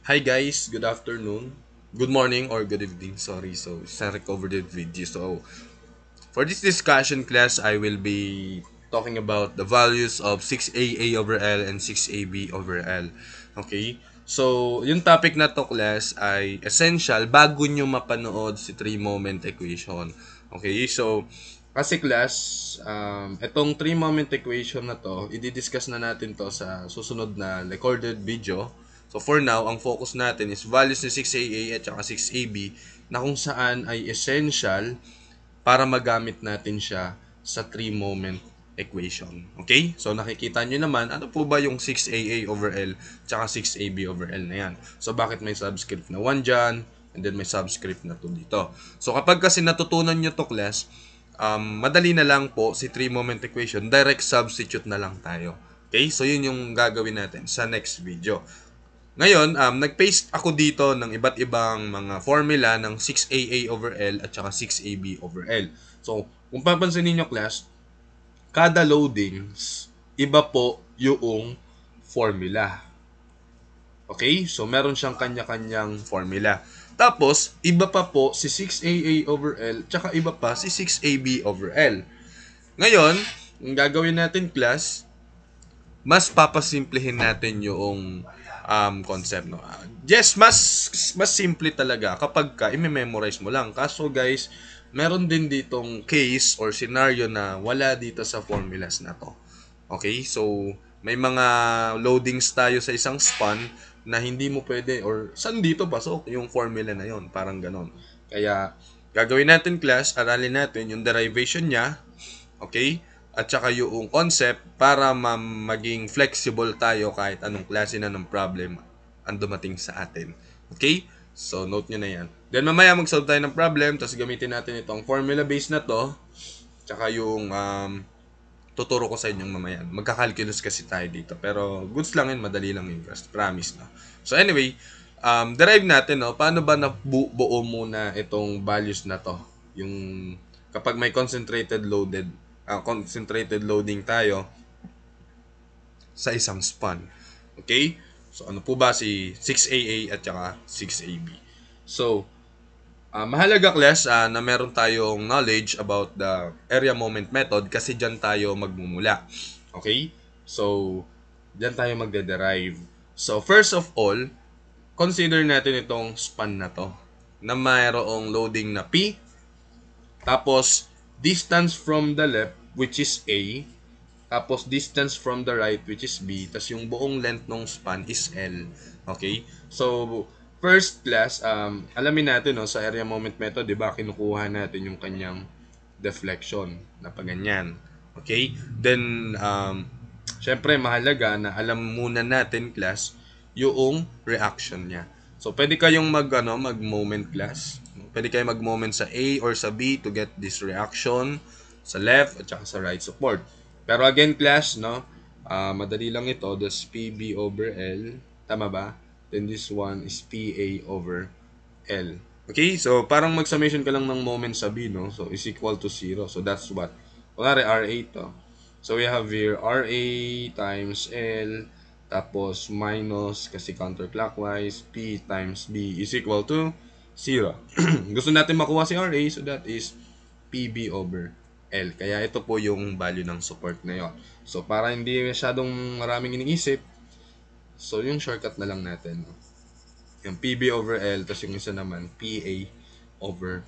Hi guys, good afternoon. Good morning or good evening, sorry. So, sa recovered video. So, for this discussion class, I will be talking about the values of 6AA over L and 6AB over L. Okay? So, yung topic na to class ay essential bago nyo mapanood si three-moment equation. Okay? So, kasi class, itong three-moment equation na to, i-discuss na natin to sa susunod na recorded video. So for now, ang focus natin is values ni 6AA at saka 6AB na kung saan ay essential para magamit natin siya sa three-moment equation. Okay? So nakikita nyo naman, ano po ba yung 6AA over L tsaka 6AB over L na yan? So bakit may subscript na 1 dyan, and then may subscript na 2 dito. So kapag kasi natutunan nyo to class, madali na lang po si three-moment equation, direct substitute na lang tayo. Okay? So yun yung gagawin natin sa next video. Ngayon, nag-paste ako dito ng iba't ibang mga formula ng 6AA over L at saka 6AB over L. So, kung papansin niyo class, kada loadings, iba po yung formula. Okay? So, meron siyang kanya-kanyang formula. Tapos, iba pa po si 6AA over L, tsaka iba pa si 6AB over L. Ngayon, ang gagawin natin class, mas papasimplihin natin yung concept, no. Yes, mas simple talaga kapag ka i-memorize mo lang. Kaso guys, meron din ditong case or scenario na wala dito sa formulas na to. Okay? So, may mga loadings tayo sa isang span na hindi mo pwede or saan dito pasok yung formula na yon, parang ganon. Kaya, gagawin natin class, aralin natin yung derivation niya, okay? At saka yung concept para maging flexible tayo kahit anong klase na ng problem ang dumating sa atin. Okay? So, note nyo na yan. Then, mamaya mag-solve tayo ng problem, tapos gamitin natin itong formula base na to, tsaka yung tuturo ko sa inyong mamaya. Magka-calculus kasi tayo dito. Pero, goods lang yun, madali lang yun. Promise, no? So, anyway, derive natin, no? Paano ba nabuo muna itong values na to? Yung kapag may concentrated loading tayo sa isang span. Okay? So, ano po ba si 6AA at saka 6AB? So, mahalaga class na meron tayong knowledge about the area moment method kasi dyan tayo magmumula. Okay? So, dyan tayo magde-derive. So, first of all, consider natin itong span na to na mayroong loading na P, tapos distance from the left which is A, tapos distance from the right which is B, tapos yung buong length ng span is L. Okay? So, first class, alamin natin no, sa area moment method, di ba, kinukuha natin yung kanyang deflection na paganyan. Okay? Then, syempre, mahalaga na alam muna natin class yung reaction niya. So, pwede kayong mag-moment class. Pwede kayong mag-moment sa A or sa B to get this reaction sa left at saka sa right support. Pero again, class, no? Madali lang ito. That's PB over L. Tama ba? Then this one is PA over L. Okay? So, parang mag-summation ka lang ng moment sa B, no? So, is equal to 0. So, that's what? Kunwari, RA to. So, we have here RA times L, tapos minus, kasi counterclockwise, P times B is equal to 0. Gusto natin makuha si RA, so that is PB over L. Kaya ito po yung value ng support na yon. So, para hindi masyadong maraming iniisip, so yung shortcut na lang natin. Yung PB over L, tapos yung isa naman, PA over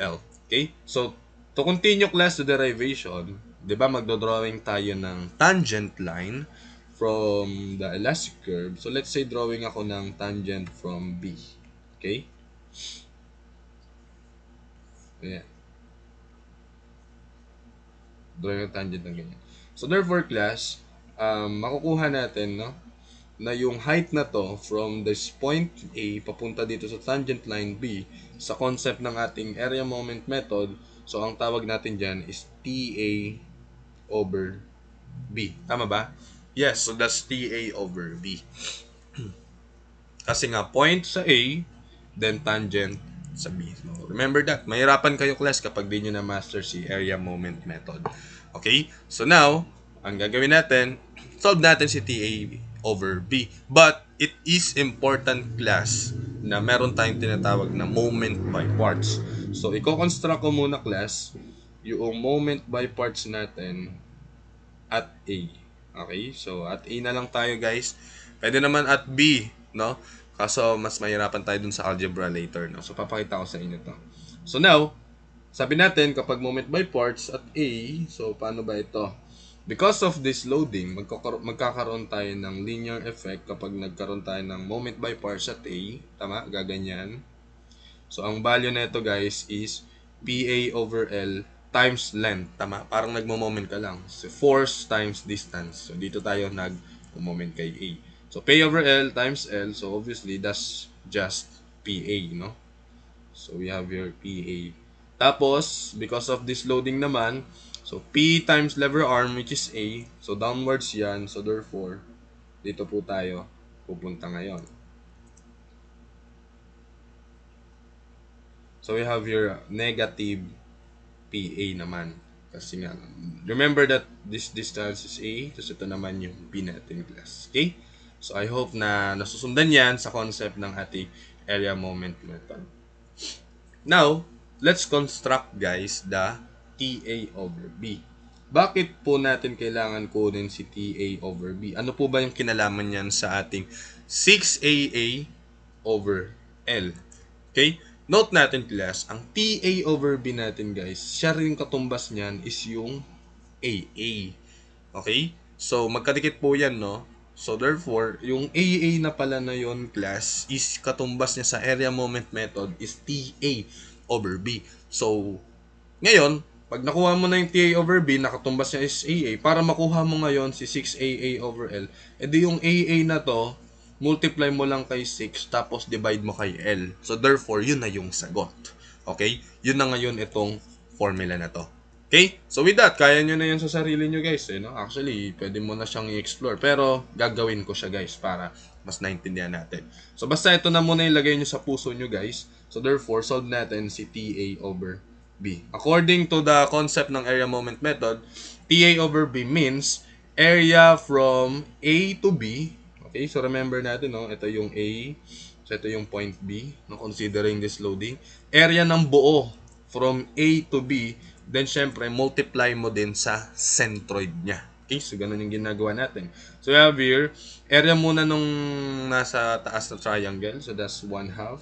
L. Okay? So, to continue class to derivation, di ba magdodrawing tayo ng tangent line from the elastic curve. So, let's say drawing ako ng tangent from B. Okay? Ayan. Drawing ng tangent ng ganyan. So, therefore, class, makukuha natin, no, na yung height na to from this point A papunta dito sa tangent line B sa concept ng ating area moment method. So, ang tawag natin dyan is TA over B. Tama ba? Yes, so that's TA over B. Kasi nga, point sa A, then tangent sa B. So, remember that. Mahirapan kayo class kapag di nyo na-master si area moment method. Okay? So now, ang gagawin natin, solve natin si TA over B. But, it is important class na meron tayong tinatawag na moment by parts. So, i-construct ko muna class yung moment by parts natin at A. Okay? So, at A na lang tayo guys. Pwede naman at B, no? Kaso, mas mahirapan tayo dun sa algebra later, no? So, papakita ko sa inyo to. So, now, sabi natin, kapag moment by parts at A, so, paano ba ito? Because of this loading, magkakaroon tayo ng linear effect kapag nagkaroon tayo ng moment by parts at A. Tama? Gaganyan. So, ang value na ito guys is PA over L times length. Tama? Parang nagmo-moment ka lang. So, force times distance. So, dito tayo nag-moment kay A. So, P over L times L. So, obviously, that's just PA, no? So, we have here PA. Tapos, because of this loading naman, so P times lever arm which is A. So, downwards yan. So, therefore, dito po tayo pupunta ngayon. So, we have here negative PA naman. Kasi nga, remember that this distance is A. Tapos ito naman yung P natin class. Okay? So, I hope na nasusundan yan sa concept ng ating area moment method. Now, let's construct guys the TA over B. Bakit po natin kailangan kunin si TA over B? Ano po ba yung kinalaman niyan sa ating 6AA over L? Okay? Note natin class, ang TA over B natin guys, siya rin katumbas niyan is yung AA. Okay? So, magkadikit po yan, no? So, therefore, yung AA na pala na yon class is katumbas niya sa area moment method is TA over B. So, ngayon, pag nakuha mo na yung TA over B, nakatumbas niya is AA, para makuha mo ngayon si 6AA over L, edi yung AA na to, multiply mo lang kay 6, tapos divide mo kay L. So, therefore, yun na yung sagot. Okay? Yun na ngayon itong formula na to. Okay? So with that, kaya nyo na yan sa sarili nyo guys. No? Actually, pwede mo na siyang i-explore. Pero gagawin ko siya guys para mas naintindihan natin. So basta ito na muna ilagay nyo sa puso nyo guys. So therefore, solve natin si TA over B. According to the concept ng area moment method, TA over B means area from A to B. Okay? So remember natin, no? Ito yung A. So ito yung point B. No? Considering this loading. Area ng buo from A to B. Then, syempre, multiply mo din sa centroid niya. Okay? So, ganun yung ginagawa natin. So, we have here, area muna nung nasa taas na triangle. So, that's 1/2.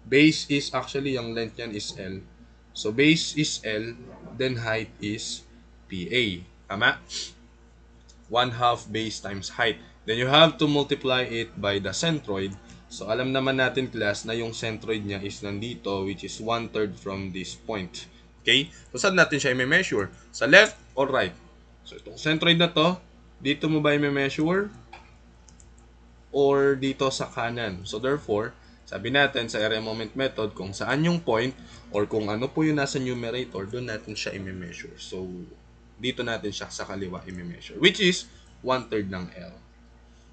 Base is, actually, yung length niyan is L. So, base is L, then height is PA. Tama? 1/2 base times height. Then, you have to multiply it by the centroid. So, alam naman natin, class, na yung centroid niya is nandito, which is 1/3 from this point. Okay? So, saan natin siya i-measure? Sa left or right? So, itong centroid na to, dito mo ba i-measure? Or dito sa kanan? So, therefore, sabi natin sa area moment method, kung saan yung point, or kung ano po yung nasa numerator, doon natin siya i-measure. So, dito natin siya sa kaliwa i-measure. Which is 1/3 ng L.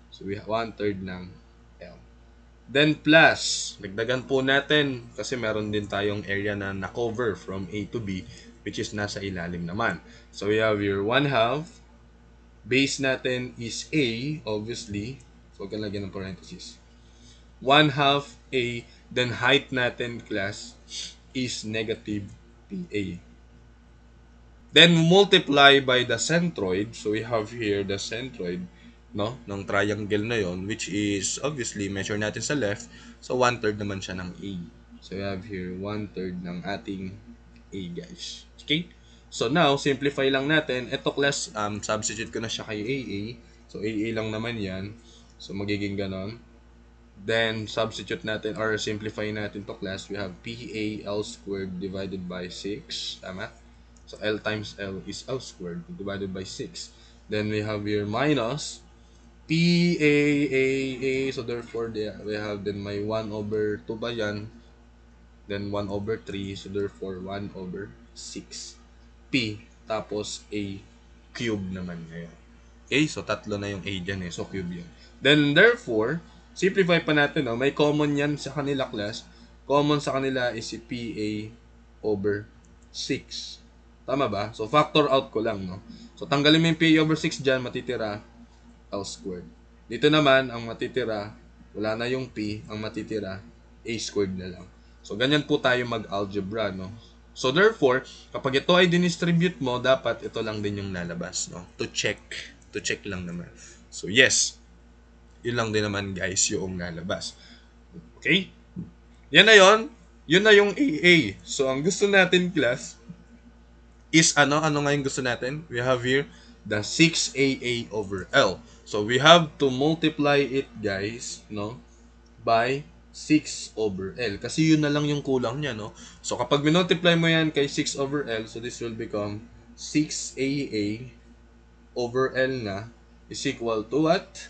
So, we have 1/3 ng L. Then plus, dagdagan po natin kasi meron din tayong area na na-cover from A to B which is nasa ilalim naman. So we have here 1/2. Base natin is A, obviously. So huwag kang lagyan ng parenthesis. 1/2 A, then height natin, class, is negative PA. Then multiply by the centroid. So we have here the centroid, no, ng triangle na yon, which is obviously measure natin sa left. So 1/3 naman siya ng A. So we have here 1/3 ng ating A guys. Okay? So now simplify lang natin. Ito class, substitute ko na siya kay AA. So AA lang naman yan. So magiging ganon. Then substitute natin or simplify natin to class. We have PA L squared divided by 6. Tama? So L times L is L squared divided by 6. Then we have here minus PAAA. So therefore, we have then may 1/2 ba yan? Then 1/3. So therefore, 1/6. P. Tapos A cube naman ngayon. Okay? So tatlo na yung A dyan eh. So cube yun. Then therefore, simplify pa natin. No? May common yan sa kanila class. Common sa kanila is si PA over 6. Tama ba? So factor out ko lang. No? So tanggalin mo yung PA over 6 dyan. Matitira L squared. Dito naman, ang matitira, wala na yung P, ang matitira, A squared na lang. So, ganyan po tayo mag-algebra, no? So, therefore, kapag ito ay dinistribute mo, dapat ito lang din yung lalabas, no? To check. To check lang naman. So, yes. Yun lang din naman, guys, yung lalabas. Okay? Yan na yon. Yun na yung AA. So, ang gusto natin, class, is ano? Ano nga yung gusto natin? We have here the 6AA over L. So, we have to multiply it, guys, no? By 6 over L. Kasi yun na lang yung kulang niya, no? So, kapag minultiply mo yan kay 6 over L, so this will become 6AA over L na is equal to what?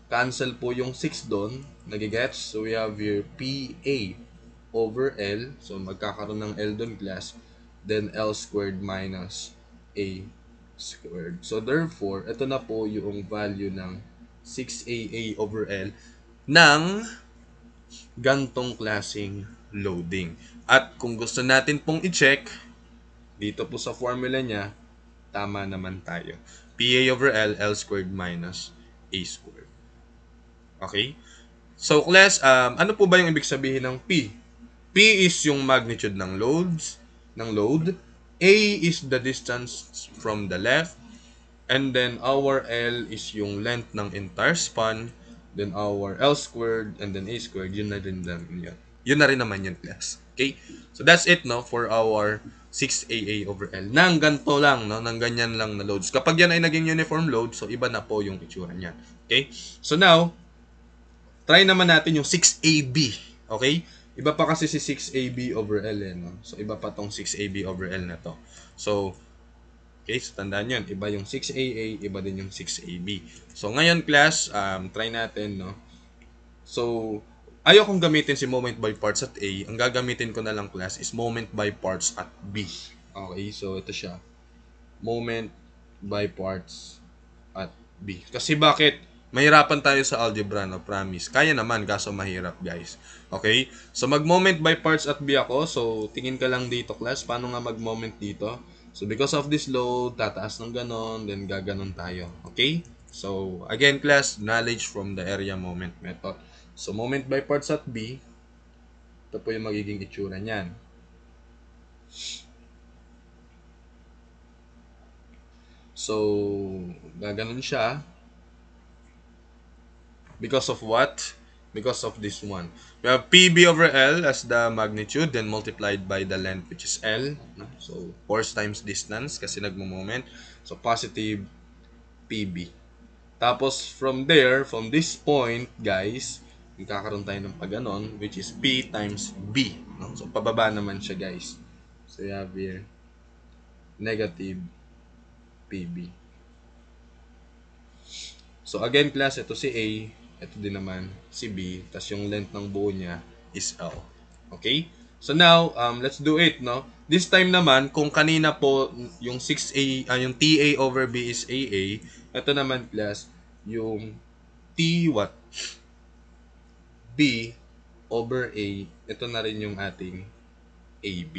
Cancel po yung 6 doon. Nagigets? So, we have here PA over L. So, magkakaroon ng L doon, class. Then, L squared minus A squared. So, therefore, ito na po yung value ng 6AA over L ng gantong klaseng loading. At kung gusto natin pong i-check, dito po sa formula niya, tama naman tayo. PA over L, L squared minus A squared. Okay? So, class, ano po ba yung ibig sabihin ng P? P is yung magnitude ng load. A is the distance from the left. And then, our L is yung length ng entire span. Then, our L squared and then A squared. Yun na rin naman yun. Yun na rin naman yun, class. Okay? So, that's it, no? For our 6AA over L. Nang ganito lang, no? Nang ganyan lang na loads. Kapag yan ay naging uniform load, so iba na po yung itsura niyan. Okay? So, now, try naman natin yung 6AB. Okay? Iba pa kasi si 6AB over L, eh, no? So, iba pa tong 6AB over L na to. So, okay, so tandaan yan. Iba yung 6AA, iba din yung 6AB. So, ngayon, class, try natin, no? So, ayaw kong gamitin si moment by parts at A. Ang gagamitin ko na lang, class, is moment by parts at B. Okay, so ito siya. Moment by parts at B. Kasi bakit? Mahirapan tayo sa algebra, no? Promise. Kaya naman, kaso mahirap, guys. Okay? So, mag-moment by parts at B ako. So, tingin ka lang dito, class. Paano nga mag-moment dito? So, because of this load, tataas ng ganon, then gaganon tayo. Okay? So, again, class, knowledge from the area moment method. So, moment by parts at B, ito po yung magiging itsura niyan. So, gaganon siya. Because of what? Because of this one. We have PB over L as the magnitude, then multiplied by the length, which is L. So, force times distance kasi nagmo-moment. So, positive PB. Tapos, from there, from this point, guys, magkakaroon tayo ng pag-ganon, which is P times B. No? So, pababa naman siya, guys. So, you have here, negative PB. So, again, class, ito si A, ito din naman si B, tas yung length ng buo niya is L. Okay? So, now, let's do it, no? This time naman, kung kanina po, yung 6A, yung TA over B is AA, ito naman, class, yung T what? B over A, ito na rin yung ating AB.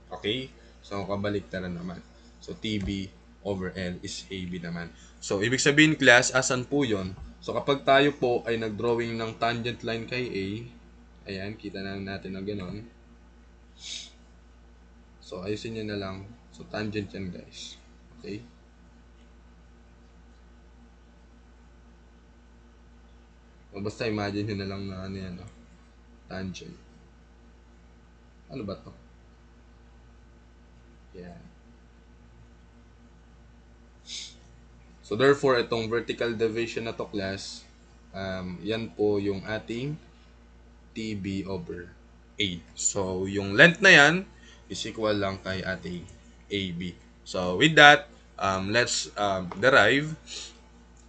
Okay? So, kabaliktaran naman. So, TB over L is AB naman. So, ibig sabihin, class, asan po yon? So, kapag tayo po ay nag-drawing ng tangent line kay A, ayan, kita na natin na gano'n. So, ayusin nyo na lang. So, tangent yan, guys. Okay? O, basta imagine nyo na lang na ano yan, no? Tangent. Ano ba to? Yan. So, therefore, itong vertical deviation na to, class, yan po yung ating TB over A. So, yung length na yan is equal lang kay ating AB. So, with that, let's derive.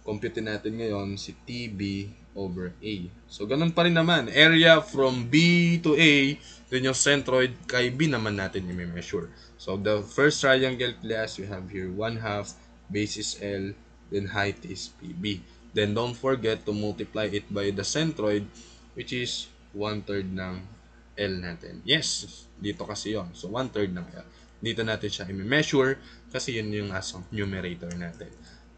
Compute natin ngayon si TB over A. So, ganun pa rin naman. Area from B to A, then yung centroid kay B naman natin i-measure. So, the first triangle, class, we have here 1/2, base is L, then height is PB. Then, don't forget to multiply it by the centroid, which is 1/3 ng L natin. Yes, dito kasi yon. So, 1/3 ng L. Dito natin siya i-measure kasi yun yung asong numerator natin.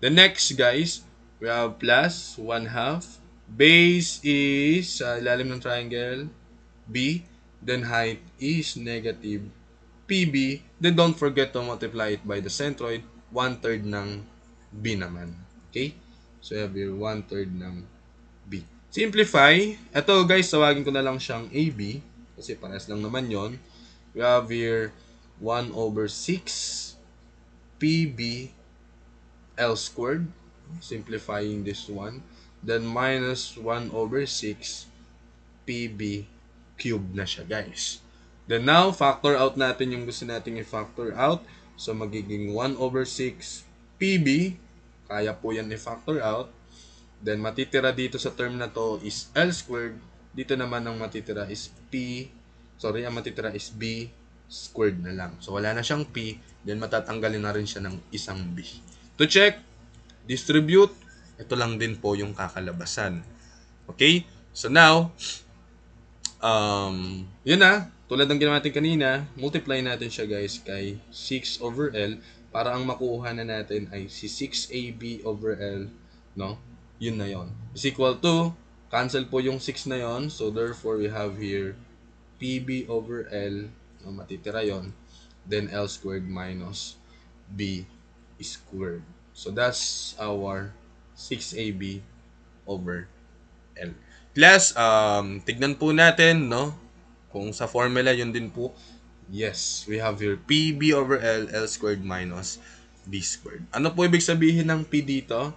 The next, guys, We have plus 1/2. Base is sa ilalim ng triangle, B. Then height is negative PB. Then don't forget to multiply it by the centroid, 1/3 ng B naman. Okay? So you have here 1/3 ng B. Simplify. Ito guys, tawagin ko na lang siyang AB. Kasi parehas lang naman yon. We have here 1/6 PB L squared. Simplifying this one. Then minus 1/6 PB cube na siya guys. Then now, factor out natin yung gusto nating i-factor out. So, magiging 1/6 PB. Kaya po yan i-factor out. Then, matitira dito sa term na to is L squared. Dito naman ang matitira is ang matitira is B squared na lang. So, wala na siyang P. Then, matatanggalin na rin siya ng isang B. To check, distribute. Ito lang din po yung kakalabasan. Okay? So, now, yun na. Tulad ng ginawa natin kanina, multiply natin siya guys kay 6/L para ang makuha na natin ay si 6AB/L, no? Yun na yon. Is equal to, cancel po yung 6 na yon. So therefore, we have here PB/L, no? Matitira yon. Then L squared minus B squared. So that's our 6AB/L. Class, tignan po natin, no? Kung sa formula, yun din po. Yes, we have here PB/L, L squared minus B squared. Ano po ibig sabihin ng P dito?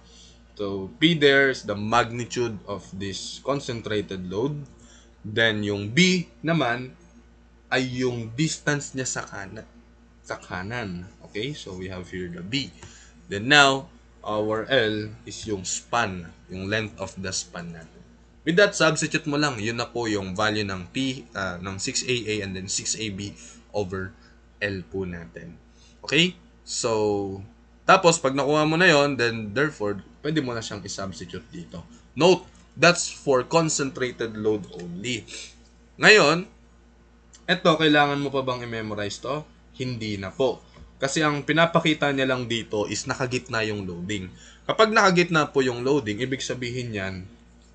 So, P there is the magnitude of this concentrated load. Then, yung B naman ay yung distance niya sa kanan. Okay? So, we have here the B. Then now, our L is yung span, yung length of the span natin. With that, substitute mo lang. Yun na po yung value ng P, ng 6AA and then 6AB/L po natin. Okay? So, tapos, pag nakuha mo na yon, then therefore, pwede mo na siyang i-substitute dito. Note, that's for concentrated load only. Ngayon, eto, kailangan mo pa bang i-memorize to? Hindi na po. Kasi ang pinapakita niya lang dito is nakagitna yung loading. Kapag nakagitna po yung loading, ibig sabihin yan,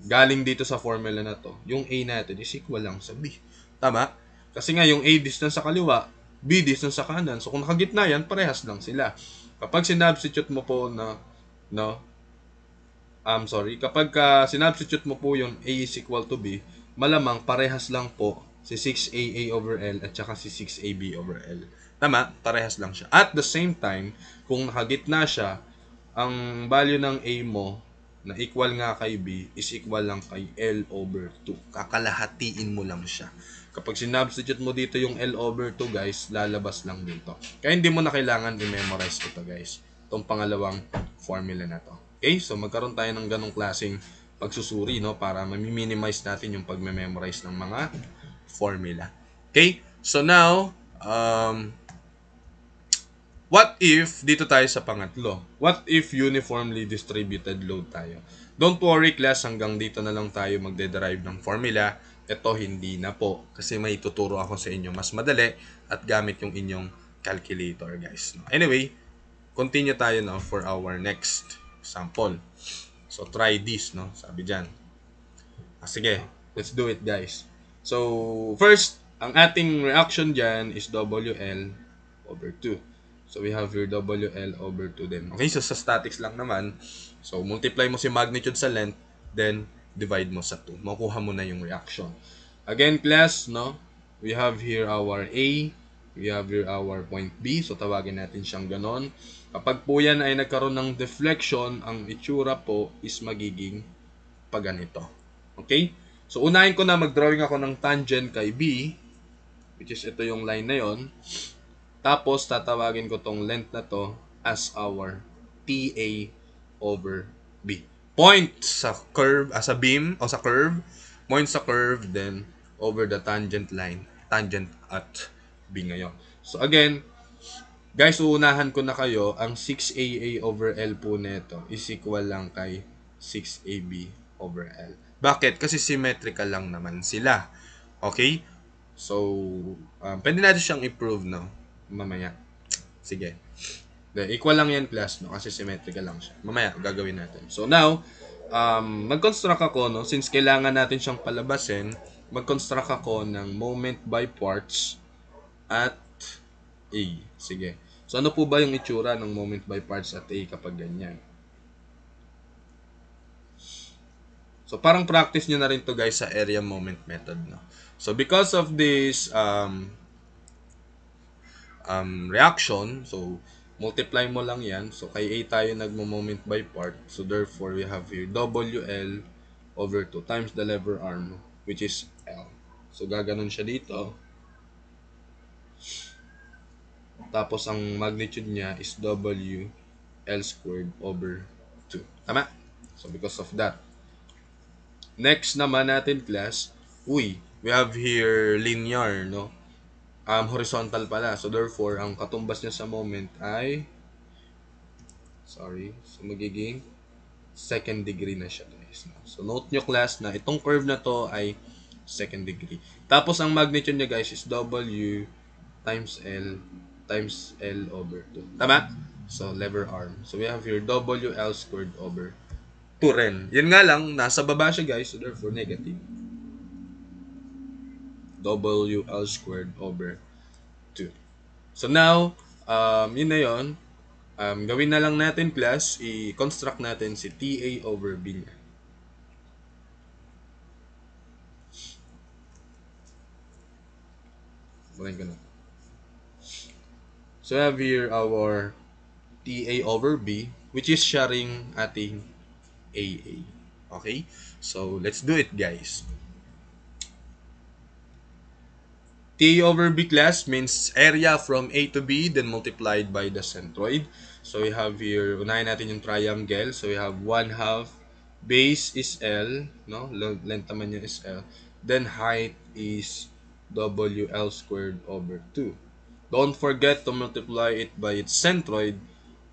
galing dito sa formula na to, yung A natin is equal lang sa B. Tama? Kasi nga yung A distance sa kaliwa, B distance sa kanan. So kung nakagitna yan, parehas lang sila. Kapag sinubstitute mo po kapag sinubstitute mo po yung A is equal to B, malamang parehas lang po si 6AA/L at saka si 6AB/L. Tama? Parehas lang siya. At the same time, kung nakagitna siya, ang value ng A mo na equal nga kay B is equal lang kay L/2. Kakalahatiin mo lang siya. Kapag sinubstitute mo dito yung L/2 guys, lalabas lang dito. Kaya hindi mo na kailangan i-memorize ito guys. Itong pangalawang formula na to. Okay? So magkaroon tayo ng ganong klaseng pagsusuri, no, para ma-minimize natin yung pagme-memorize ng mga formula. Okay? So now, what if, dito tayo sa pangatlo, what if uniformly distributed load tayo? Don't worry class, hanggang dito na lang tayo magde-derive ng formula. Ito hindi na po, kasi may tuturo ako sa inyo mas madali at gamit yung inyong calculator guys. Anyway, continue tayo now for our next example. So try this, no? Sabi dyan. Sige, let's do it guys. So first, ang ating reaction dyan is WL/2. So, we have here WL/2 din. Okay, so sa statics lang naman. So, multiply mo si magnitude sa length, then divide mo sa 2. Makuha mo na yung reaction. Again, class, no? We have here our A. We have here our point B. So, tawagin natin siyang ganon. Kapag po yan ay nagkaroon ng deflection, ang itsura po is magiging paganito. Okay? So, unahin ko na mag-drawing ako ng tangent kay B, which is ito yung line na yon. Tapos, tatawagin ko tong length na to as our TA/B. Point sa curve, sa beam, o sa curve. Point sa curve, then over the tangent line. Tangent at B ngayon. So, again, guys, uunahan ko na kayo, ang 6AA/L po nito is equal lang kay 6AB/L. Bakit? Kasi symmetrical lang naman sila. Okay? So, pwede natin siyang i-prove, no? Mamaya. Sige. Equal lang yan class, no? Kasi symmetrical lang siya. Mamaya, gagawin natin. So now, mag-construct ako, no? Since kailangan natin siyang palabasin, mag-construct ako ng moment by parts at A. Sige. So ano po ba yung itsura ng moment by parts at A kapag ganyan? So parang practice nyo na rin to guys sa area moment method, no? So because of this reaction, so multiply mo lang yan. So kay A tayo nagmo-moment by part. So therefore we have here WL over 2 times the lever arm, which is L. So gaganon siya dito. Tapos ang magnitude niya is W L squared over 2. Tama? So because of that. Next naman natin class, we have here linear, no? Horizontal pala. So therefore, ang katumbas niya sa moment ay so magiging second degree na siya guys. So note nyo class na itong curve na to ay second degree. Tapos ang magnitude niya guys is W times L over 2. Tama? So lever arm. So we have here WL squared over 2 rin. Yan nga lang, nasa baba siya guys. So therefore negative. WL squared over 2. So now, yun na yun. Gawin na lang natin class, i-construct natin si TA over B niya. Bulayin ko na. So we have here our TA over B, which is sharing ating AA. Okay? So let's do it guys. T over B class means area from A to B then multiplied by the centroid. So we have here, unahin natin yung triangle. So we have 1/2, base is L, no? Length naman niya is L. Then height is WL squared over 2. Don't forget to multiply it by its centroid,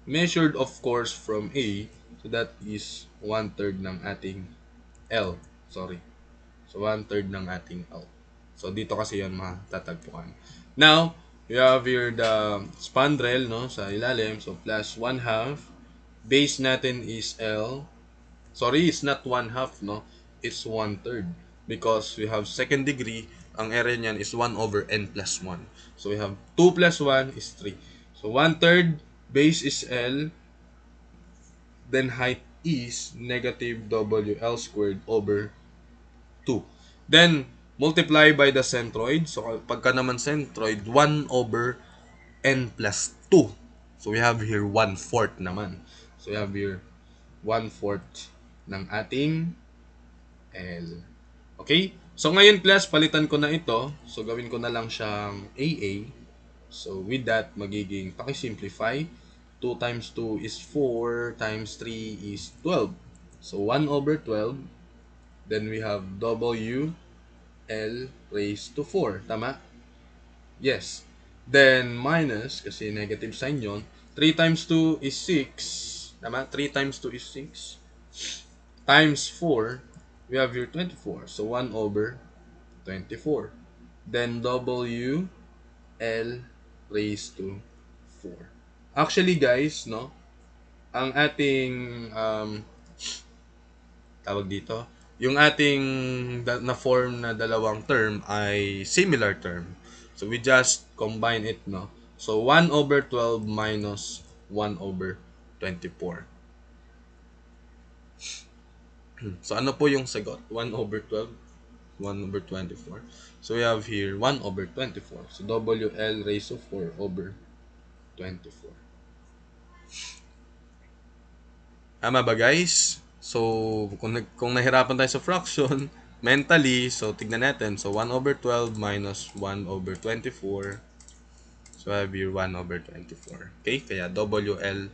measured of course from A. So that is 1/3 ng ating L. Sorry. So 1/3 ng ating L. So, dito kasi yan matatagpuan. Now, we have here the spandrel, no, sa ilalim. So, plus 1/2. Base natin is L. Sorry, it's not 1/2, no. It's 1/3. Because we have second degree, ang area niyan is 1 over n plus 1. So, we have 2 plus 1 is 3. So, 1/3, base is L. Then, height is negative WL squared over 2. Then, multiply by the centroid. So, pagka naman centroid, 1 over n plus 2. So, we have here 1/4 naman. So, we have here 1/4 ng ating L. Okay? So, ngayon class, palitan ko na ito. So, gawin ko na lang siyang AA. So, with that, magiging, pakisimplify. 2 times 2 is 4 times 3 is 12. So, 1 over 12. Then, we have W L raised to 4. Tama? Yes. Then, minus, kasi negative sign yon. 3 times 2 is 6. Tama? 3 times 2 is 6. Times 4, we have here 24. So, 1 over 24. Then, W L raised to 4. Actually, guys, no? Ang ating, tawag dito, yung ating na form na dalawang term ay similar term. So we just combine it, no? So 1 over 12 minus 1 over 24. So ano po yung sagot? 1 over 12, 1 over 24. So we have here 1 over 24. So WL raised to 4 over 24. Tama ba guys? So, kung nahirapan tayo sa fraction, mentally, so tignan natin. So, 1 over 12 minus 1 over 24. So, I have here 1 over 24. Okay? Kaya WL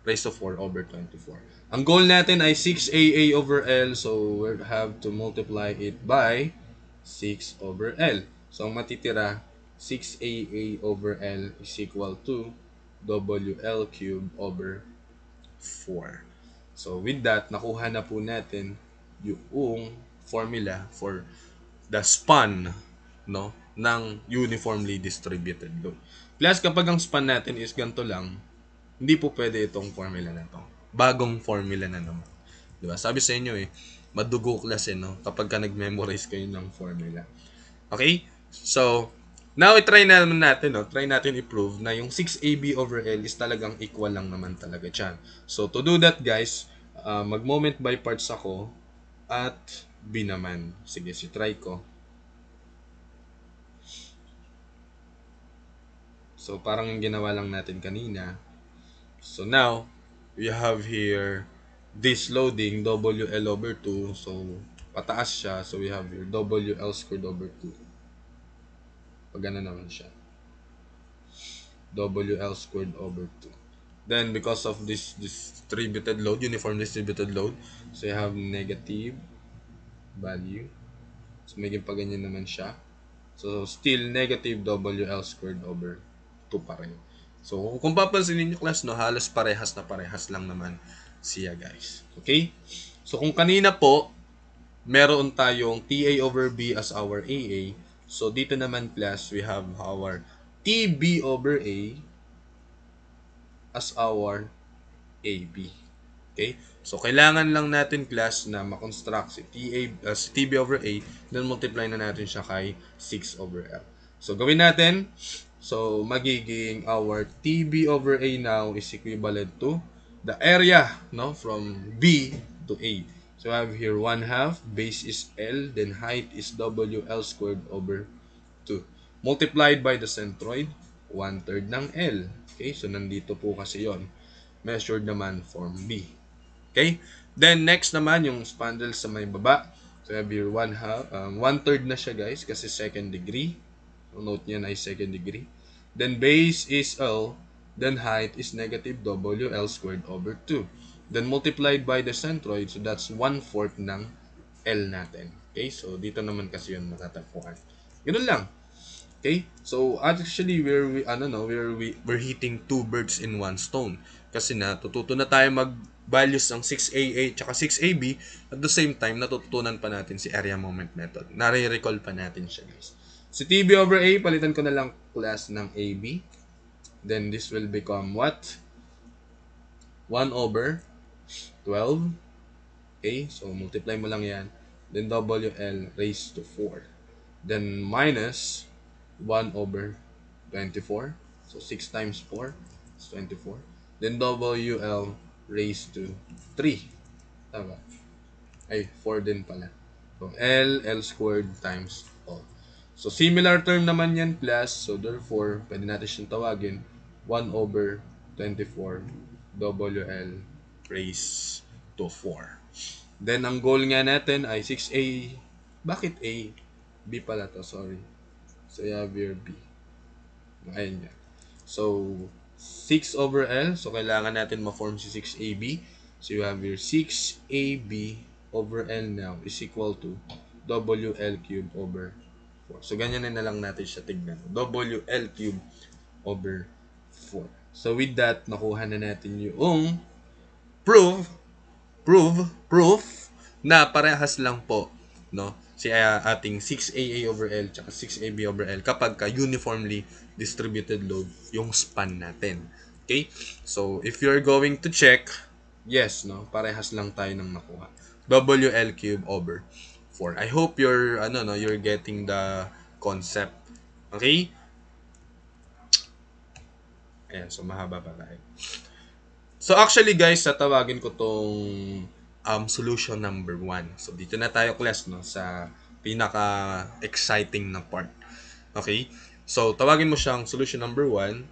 raised to 4 over 24. Ang goal natin ay 6AA over L. So, we have to multiply it by 6 over L. So, ang matitira, 6AA over L is equal to WL cubed over 4. So, with that, nakuha na po natin yung formula for the span, no, ng uniformly distributed load. Plus, kapag ang span natin is ganito lang, Hindi po pwede itong formula na to. Bagong formula na naman. Diba? Sabi sa inyo madugo klase, no? Kapag ka nag-memorize kayo ng formula. Okay? So, now i-try naman natin, no? Try natin i-prove na yung 6AB over L is talagang equal lang naman talaga dyan. So, to do that, guys, mag-moment by parts ako at B naman. Sige, try ko. So, parang yung ginawa lang natin kanina. So, now, we have here this loading WL over 2. So, pataas siya. So, we have here WL squared over 2. Pag gano'n naman siya. WL squared over 2. Then, because of this distributed load, uniform distributed load, so you have negative value. So, may pa ganyan naman siya. So, still negative WL squared over 2 pa rin. So, kung papansin ninyo class, no, halos parehas na parehas lang naman siya, guys. Okay? So, kung kanina po, meron tayong TA over B as our AA. So, dito naman class, we have our TB over A as our AB. Okay? So, kailangan lang natin class na makonstruct si TB over A, then multiply na natin siya kay 6 over L. So, gawin natin. So, magiging our TB over A now is equivalent to the area, no, from B to A. So, I have here 1/2, base is L, then height is WL squared over 2. Multiplied by the centroid, 1/3 ng L. Okay? So, nandito po kasi yon. Measured naman form B. Okay? Then, next naman, yung spandrel sa may baba. So, I have here 1/3 na siya, guys, kasi second degree. So, note niya na is second degree. Then, base is L. Then, height is negative WL squared over 2. Then, multiplied by the centroid. So, that's 1/4 ng L natin. Okay? So, dito naman kasi yun matatagpuan. Ganun lang. Okay? So actually we're hitting two birds in one stone. Kasi natututo na tayo mag-values ng 6AA at 6AB at the same time natututunan pa natin si area moment method. Nare-recall pa natin siya, guys. Si TB over A, palitan ko na lang class ng AB. Then this will become what? 1 over 12. Okay? So multiply mo lang yan. Then WL raised to 4. Then minus 1 over 24. So, 6 times 4 is 24. Then, WL raised to 3. Tama. Ay, 4 din pala. So, L squared times all. So, similar term naman yan, class. So, therefore, pwede natin siyang tawagin 1 over 24 WL raised to 4. Then, ang goal nga natin ay 6A. Bakit A? B pala to, sorry. So, you have your B. Ayun yan. So, 6 over L. So, kailangan natin ma-form si 6AB. So, you have your 6AB over L now is equal to WL cube over 4. So, ganyan na lang natin siya tignan. WL cube over 4. So, with that, nakuha na natin yung proof na parehas lang po, no, si ating 6AA over L tsaka 6AB over L kapag ka uniformly distributed load yung span natin. Okay? So, if you're going to check, yes, no, parehas lang tayo ng nakuha. WL cube over 4. I hope you're getting the concept. Okay? Ayan, so mahaba pa tayo. So actually guys, tatawagin ko tong solution number 1. So dito na tayo class, no, sa pinaka-exciting na part. Okay? So tawagin mo siyang solution number 1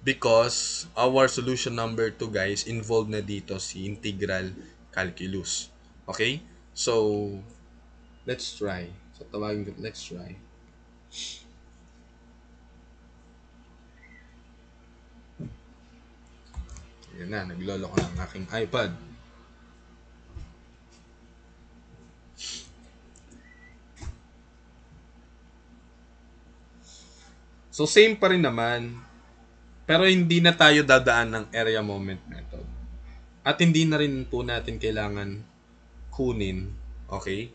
because our solution number 2 guys, involved na dito si integral calculus. Okay? So let's try. So tawagin ko, let's try. Yan na, naglolo ko ng aking iPad. So, same pa rin naman. Pero hindi na tayo dadaan ng area moment method. At hindi na rin po natin kailangan kunin, okay?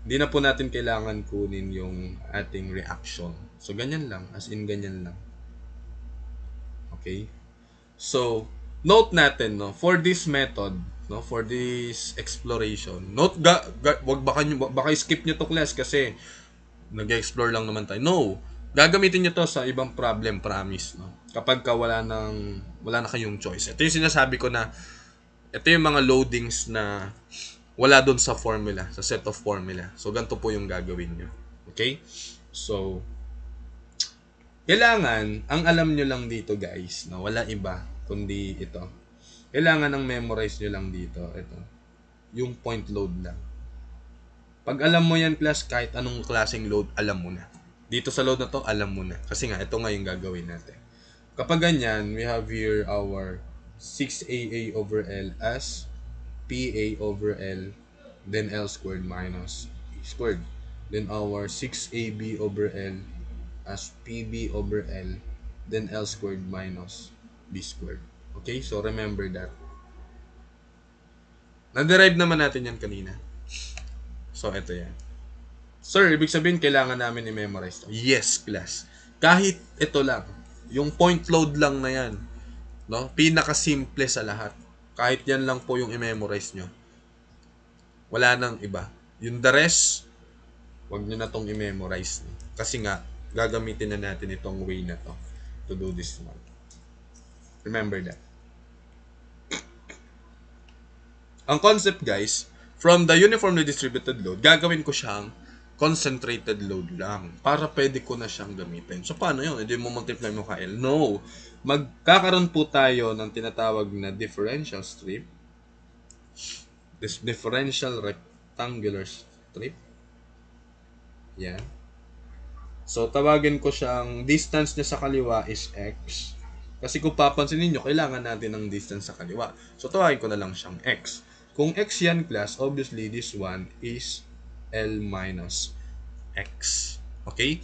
Hindi na po natin kailangan kunin yung ating reaction. So, ganyan lang. As in, ganyan lang. Okay? So, Note natin, no, for this method, no, for this exploration, wag baka skip nyo to class kasi nag-explore lang naman tayo. No, gagamitin nyo to sa ibang problem, promise, no. Kapag ka wala na kayong choice. Ito yung sinasabi ko na ito yung mga loadings na wala doon sa formula, sa set of formula. So, ganito po yung gagawin nyo. Okay? So, kailangan, ang alam nyo lang dito guys, na wala iba, kundi ito. Kailangan ang memorize nyo lang dito, ito. Yung point load lang. Pag alam mo yan class, kahit anong klaseng load, alam mo na. Dito sa load na to, alam mo na. Kasi nga, ito nga yung gagawin natin. Kapag ganyan, we have here our 6AA over L as PA over L, then L squared minus E squared. Then our 6AB over L as PB over L, then L squared minus B squared. Okay, so remember that. Na-derive naman natin yan kanina. So, ito yan. Sir, ibig sabihin kailangan namin i-memorize to. Yes, class. Kahit ito lang, yung point load lang na yan, no? Pinaka-simple sa lahat. Kahit yan lang po yung i-memorize nyo. Wala nang iba. Yung the rest, wag nyo na tong i-memorize. Kasi nga, gagamitin na natin itong way na to do this one. Remember that. Ang concept guys, from the uniformly distributed load, gagawin ko siyang concentrated load lang para pwede ko na siyang gamitin. So paano yun? Hindi mo multiply mo ka L? No. Magkakaroon po tayo ng tinatawag na differential strip. This differential rectangular strip. Yan. So tawagin ko siyang distance niya sa kaliwa is x. Kasi kung papansin niyo, kailangan natin ng distance sa kaliwa. So tawagin ko na lang siyang x. Kung x yan class, obviously this one is L minus x. Okay?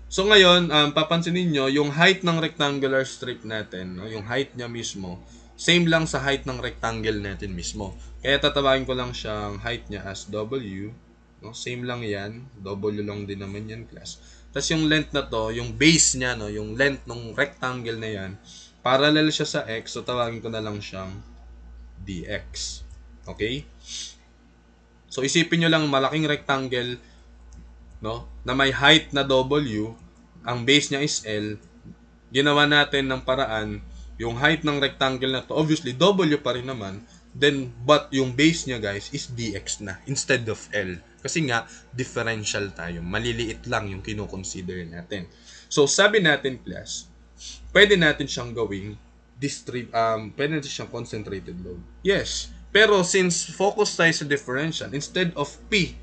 So ngayon, papansin niyo yung height ng rectangular strip natin, no? Yung height niya mismo, same lang sa height ng rectangle natin mismo. Kaya tatawagin ko lang siyang height niya as W. No? Same lang yan. W lang din naman yan class. Tapos yung length na to, yung base niya, no? Yung length ng rectangle na yan, parallel siya sa x, so tawagin ko na lang siyang dx. Okay? So isipin nyo lang malaking rectangle, no, na may height na W, ang base niya is L. Ginawa natin ng paraan, yung height ng rectangle na to, obviously W pa rin naman, then but yung base niya guys is dx na instead of L. Kasi nga differential tayo, maliliit lang yung kino-consider natin. So sabi natin class, pwede natin siyang gawing pwede natin siyang concentrated load. Yes. Pero since focus tayo sa differential, instead of P,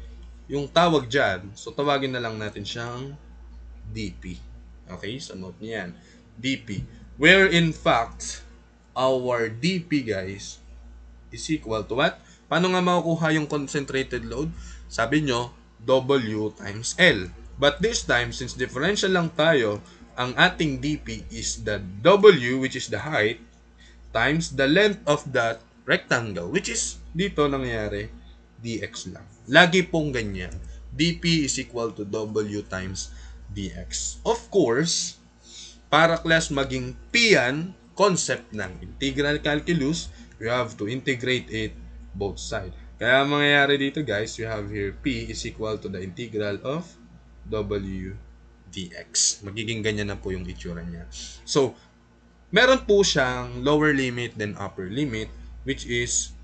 yung tawag dyan, so tawagin na lang natin siyang dP. Okay? So note niyo yan. dP. Where in fact, our dP guys is equal to what? Paano nga makukuha yung concentrated load? Sabi nyo, W times L. But this time, since differential lang tayo, ang ating dP is the W, which is the height, times the length of that rectangle, which is dito nangyayari dx lang. Lagi pong ganyan. dP is equal to W times dx. Of course, para class maging P yan, concept ng integral calculus, we have to integrate it both sides. Kaya mangyayari dito guys, we have here P is equal to the integral of W dx. Magiging ganyan na po yung itsura niya. So, meron po siyang lower limit than upper limit, which is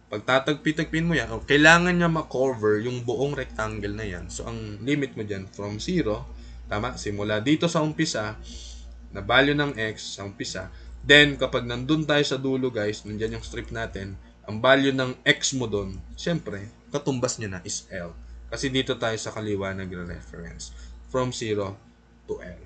pag tatagpi-tagpin mo yan, kailangan niya ma-cover yung buong rectangle na yan. So, ang limit mo dyan from 0, tama, simula dito sa umpisa, na value ng x sa umpisa. Then, kapag nandun tayo sa dulo guys, nandyan yung strip natin, ang value ng x mo dun, syempre, katumbas niya na is L. Kasi dito tayo sa kaliwa nagre-reference. From 0 to L.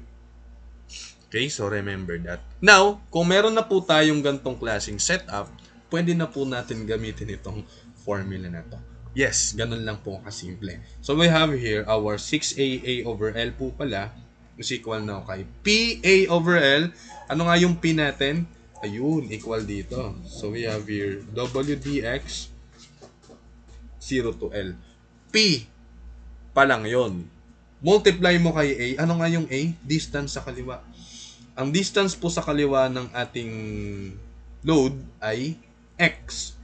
Okay, so remember that. Now, kung meron na po tayong gantong klaseng setup, pwede na po natin gamitin itong formula na to. Yes, ganun lang po kasimple. So we have here our 6AA over L po pala is equal na kay PA over L. Ano nga yung P natin? Ayun, equal dito. So we have here W dx 0 to L. P pa lang yun. Multiply mo kay A. Ano nga yung A? Distance sa kaliwa. Ang distance po sa kaliwa ng ating load ay X.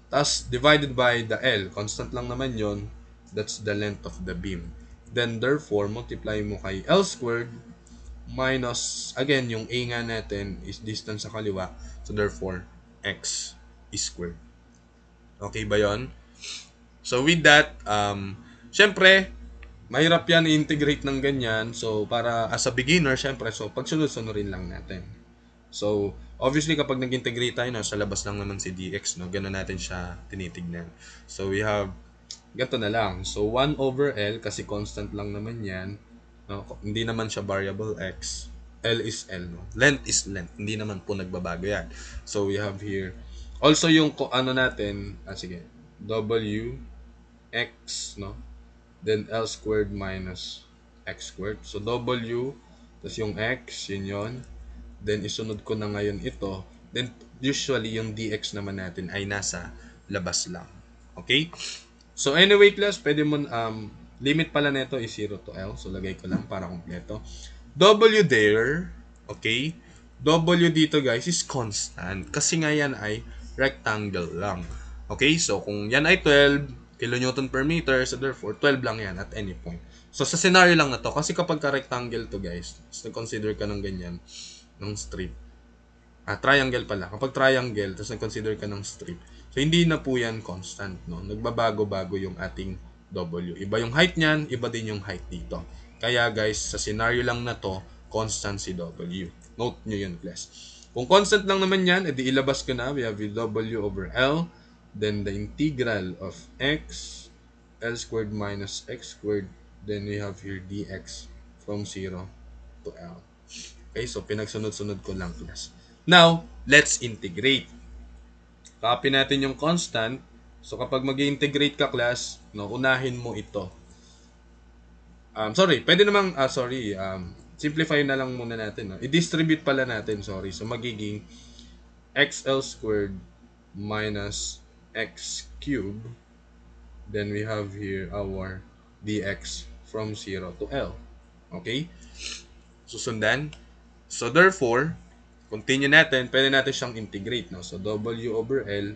Tas divided by the L. Constant lang naman yon. That's the length of the beam. Then therefore, multiply mo kay L squared minus, again, yung A nga natin is distance sa kaliwa. So therefore, X is squared. Okay ba yon? So with that, syempre, mahirap yan i-integrate ng ganyan. So para as a beginner, syempre, so pagsunod-sunurin lang natin. So, obviously, kapag nag-integrate tayo, sa labas lang naman si dx, no? Ganun natin siya tinitignan. So, we have, ganito na lang. So, 1 over L, kasi constant lang naman yan. No? Hindi naman siya variable x. L is L, no? Length is length. Hindi naman po nagbabago yan. So, we have here, also yung ano natin, sige, W, X, no? Then, L squared minus X squared. So, W, tapos yung X, yun. Then, isunod ko na ngayon ito. Then, usually, yung dx naman natin ay nasa labas lang. Okay? So, anyway, class, pwede mo, limit pala nito is 0 to L. So, lagay ko lang para kompleto. W there, okay? W dito, guys, is constant. Kasi nga yan ay rectangle lang. Okay? So, kung yan ay 12 kilonewton per meter, so therefore, 12 lang yan at any point. So, sa scenario lang na to, kasi kapag ka-rectangle to, guys, so, consider ka ng ganyan, ng strip. Triangle pala. Kapag triangle, tapos nag-consider ka ng strip. So, hindi na po yan constant, no? Nagbabago-bago yung ating W. Iba yung height niyan, iba din yung height dito. Kaya guys, sa scenario lang na to, constant si W. Note nyo yun, class. Kung constant lang naman yan, edi ilabas ko na. We have W over L. Then the integral of X, L squared minus X squared. Then we have here dx from 0 to L. Okay, so pinagsunod-sunod ko lang, class. Now, let's integrate. Copy natin yung constant. So, kapag mag-integrate ka, class, no, unahin mo ito. Pwede namang, simplify na lang muna natin. No? I-distribute pala natin, sorry. So, magiging xl squared minus x cubed. Then, we have here our dx from 0 to L. Okay? Susundan. So, therefore, continue natin, pwede natin siyang integrate. No? So, W over L,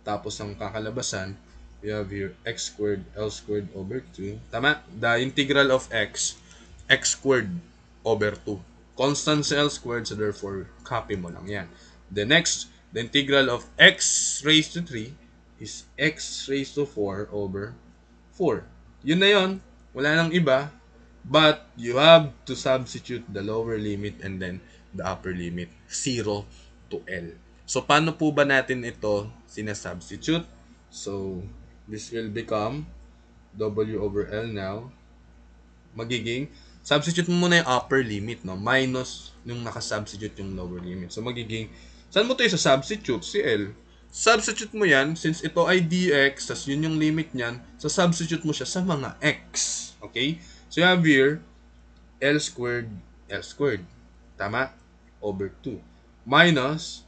tapos ang kakalabasan, we have here x squared, L squared over 2. Tama? The integral of x squared over 2. Constant sa L squared, so therefore, copy mo lang yan. The next, the integral of x raised to 3 is x raised to 4 over 4. Yun na yun. Wala nang iba. But you have to substitute the lower limit and then the upper limit, 0 to L. So, paano po ba natin ito sinasubstitute? So, this will become W over L now. Magiging, substitute mo muna yung upper limit, no? Minus yung nakasubstitute yung lower limit. So, magiging, saan mo ito isa-substitute? Si L. Substitute mo yan, since ito ay dx, tas yun yung limit niyan, so substitute mo siya sa mga x. Okay? So, you have here, L squared, tama? Over 2. Minus,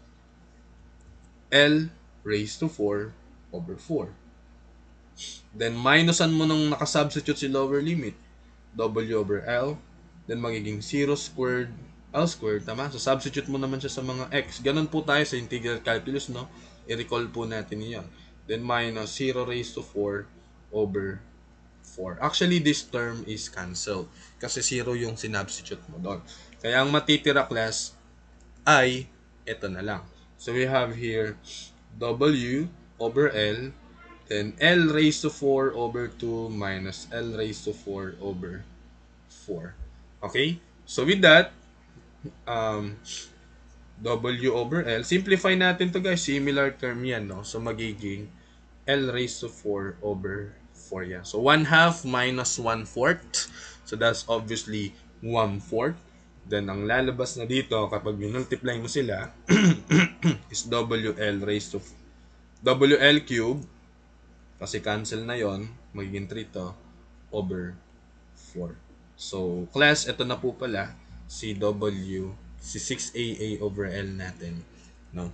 L raised to 4 over 4. Then, minusan mo nung nakasubstitute si lower limit. W over L. Then, magiging 0 squared, L squared, tama? So, substitute mo naman siya sa mga x. Ganun po tayo sa integral calculus, no? I-recall po natin yan. Then, minus 0 raised to 4 over 4. Actually, this term is cancelled kasi 0 yung sinubstitute mo doon. Kaya ang matitira, class, ay ito na lang. So, we have here W over L, then L raised to 4 over 2 minus L raised to 4 over 4. Okay? So, with that, W over L, simplify natin to, guys. Similar term yan, no? So, magiging L raised to 4 over 4 yan. So, 1/2 minus 1/4. So, that's obviously 1/4. Then, ang lalabas na dito, kapag multiply mo sila, is WL raised to WL cube. Kasi cancel na yon, magiging 3 to, over 4. So, class, ito na po pala, si 6AA over L natin. No?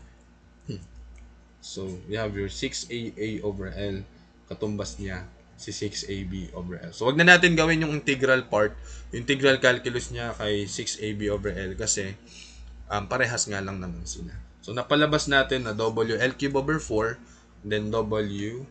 So, we have your 6AA over L. Katumbas niya, si 6AB over L. So, wag na natin gawin yung integral part. Yung integral calculus niya kay 6AB over L kasi parehas nga lang naman sila. So, napalabas natin na WL cube over 4, then WL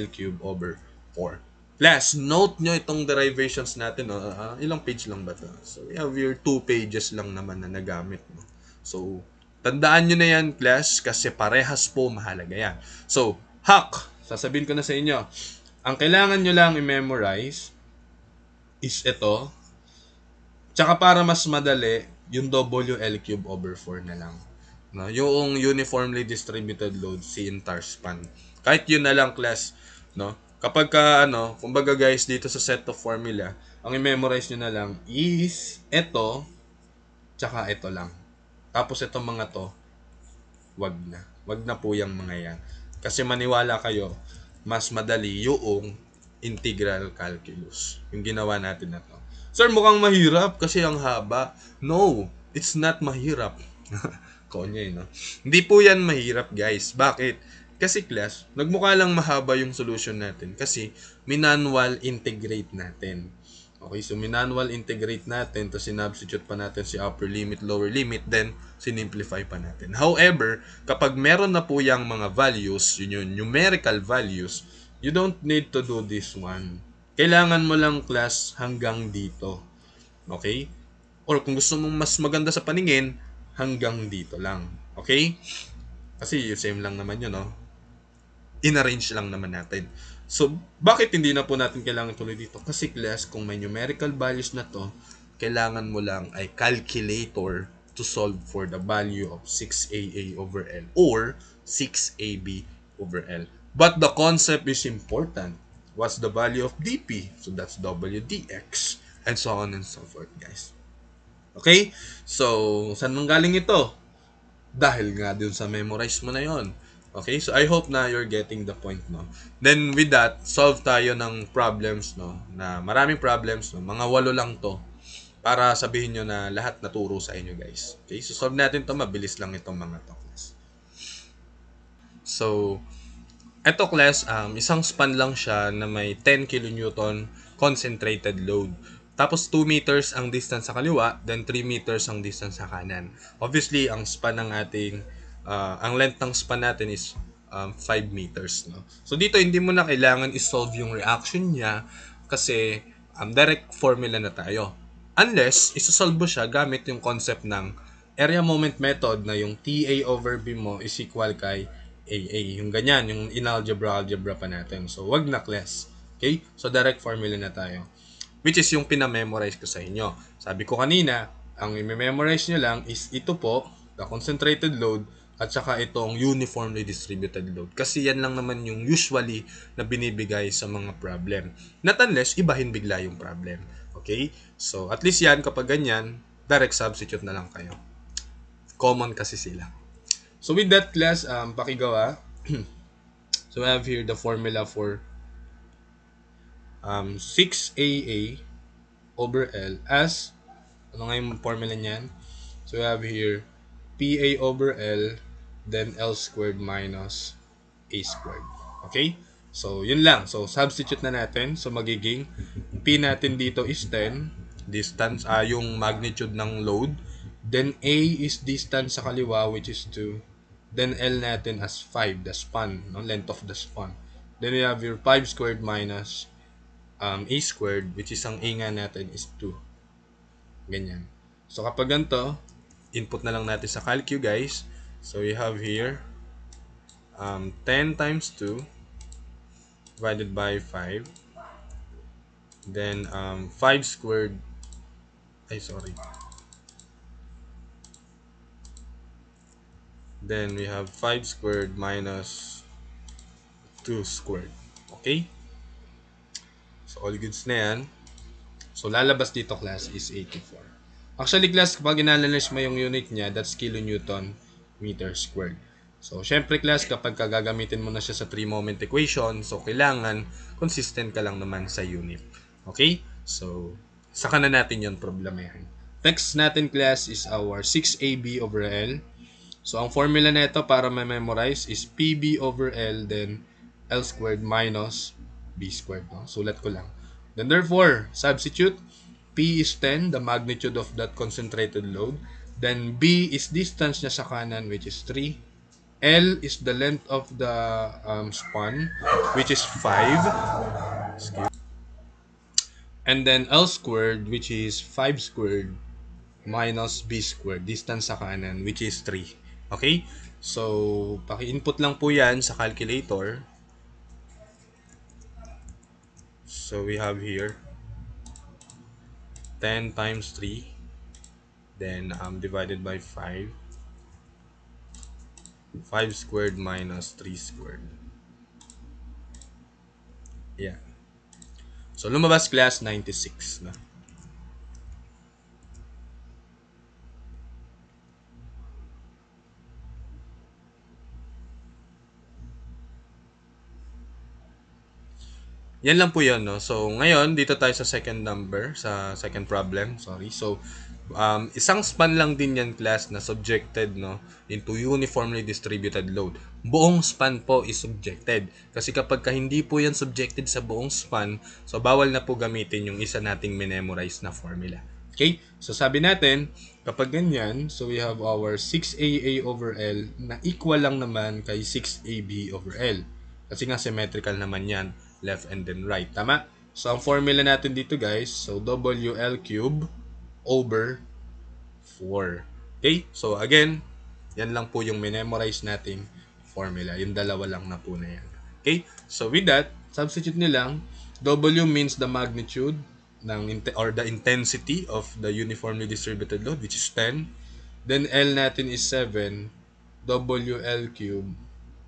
cube over 4. Class, note nyo itong derivations natin. No? Ilang page lang ba ito? So, we have here 2 pages lang naman na nagamit. No? So, tandaan nyo na yan, class, kasi parehas po mahalaga yan. So, hack, sasabihin ko na sa inyo. Ang kailangan nyo lang i-memorize is ito. Tsaka para mas madali, yung WL cube over 4 na lang. No? Yung uniformly distributed load, C entire span. Kahit yun na lang, class. No? Kapag ka, kumbaga guys, dito sa set of formula, ang i-memorize nyo na lang is ito, tsaka ito lang. Tapos itong mga to, wag na. Wag na po yung mga yan. Kasi maniwala kayo, mas madali yung integral calculus. Yung ginawa natin na to. Sir, mukhang mahirap kasi ang haba. No, it's not mahirap. Konya no? Hindi po yan mahirap, guys. Bakit? Kasi class, nagmukha lang mahaba yung solution natin kasi minanwal integrate natin. Okay, so minanwal integrate natin, to sinubstitute pa natin si upper limit, lower limit, then sinimplify pa natin. However, kapag meron na po yung mga values, yun yung numerical values, you don't need to do this one. Kailangan mo lang, class, hanggang dito. Okay? Or kung gusto mong mas maganda sa paningin, hanggang dito lang. Okay? Kasi same lang naman yun, no? In-arrange lang naman natin. So, bakit hindi na po natin kailangan tuloy dito? Kasi class, kung may numerical values na to, kailangan mo lang ay calculator to solve for the value of 6AA over L or 6AB over L. But the concept is important. What's the value of dP? So, that's W dx and so on and so forth, guys. Okay? So, saan manggaling ito? Dahil nga dun sa memorize mo na yon. Okay? So, I hope na you're getting the point, no? Then, with that, solve tayo ng problems, no? Na maraming problems, no? Mga 8 lang to. Para sabihin nyo na lahat naturo sa inyo, guys. Okay? So, solve natin to. Mabilis lang itong mga to, class. So, eto, class, isang span lang siya na may 10 kN concentrated load. Tapos 2 meters ang distance sa kaliwa, then 3 meters ang distance sa kanan. Obviously, ang span ng ating ang length ng span natin is 5 meters, no. So dito hindi mo na kailangan i-solve yung reaction niya kasi direct formula na tayo. Unless isosolve mo siya gamit yung concept ng area moment method na yung TA over B mo is equal kay AA. Yung ganyan, yung in algebra pa natin. So wag na, class. Okay? So direct formula na tayo. Which is yung pinamemorize ko sa inyo. Sabi ko kanina, ang i-memorize nyo lang is ito po, the concentrated load, at saka itong uniformly distributed load. Kasi yan lang naman yung usually na binibigay sa mga problem. Not unless, ibahin bigla yung problem. Okay? So, at least yan, kapag ganyan, direct substitute na lang kayo. Common kasi sila. So, with that, class, pakigawa. So, I have here the formula for 6AA over L as, ano nga yung formula niyan? So, we have here PA over L, then L squared minus A squared. Okay? So, yun lang. So, substitute na natin. So, magiging P natin dito is 10. Distance, yung magnitude ng load. Then, A is distance sa kaliwa, which is 2. Then, L natin as 5, the span, no? Length of the span. Then, we have your 5 squared minus A squared, which is ang A nga natin is 2. Ganyan. So, kapag ganito, input na lang natin sa calcu, guys. So, we have here 10 times 2 divided by 5. Then, 5 squared. Then, we have 5 squared minus 2 squared. Okay? So, all goods na yan. So, lalabas dito, class, is 84. Actually, class, kapag inanalyze mo yung unit niya, that's kilonewton meter squared. So, syempre, class, kapag gagamitin mo na siya sa 3-moment equation, so, kailangan consistent ka lang naman sa unit. Okay? So, saka na natin yung problemahan. Next natin, class, is our 6AB over L. So, ang formula na ito para ma-memorize is PB over L, then L squared minus B squared. No? Sulat ko lang. Then, therefore, substitute. P is 10, the magnitude of that concentrated load. Then B is distance niya sa kanan, which is 3. L is the length of the span, which is 5. And then L squared, which is 5 squared minus B squared, distance sa kanan, which is 3. Okay? So, paki-input lang po yan sa calculator. So, we have here 10 times 3, then divided by 5. 5 squared minus 3 squared. Yeah. So, lumabas class 96 na. Yan lang po yun, no? So, ngayon, dito tayo sa second number, sa second problem, sorry. So, isang span lang din yan, class, na subjected, no, into uniformly distributed load. Buong span po is subjected. Kasi kapag hindi po yan subjected sa buong span, so bawal na po gamitin yung isa nating memorize na formula. Okay? So, sabi natin, kapag ganyan, so we have our 6AA over L na equal lang naman kay 6AB over L. Kasi nga symmetrical naman yan, left and then right. Tama? So, ang formula natin dito, guys, so WL cube over 4. Okay? So, again, yan lang po yung memorize nating formula. Yung dalawa lang na po na yan. Okay? So, with that, substitute nyo lang. W means the magnitude or the intensity of the uniformly distributed load, which is 10. Then, L natin is 7. WL cube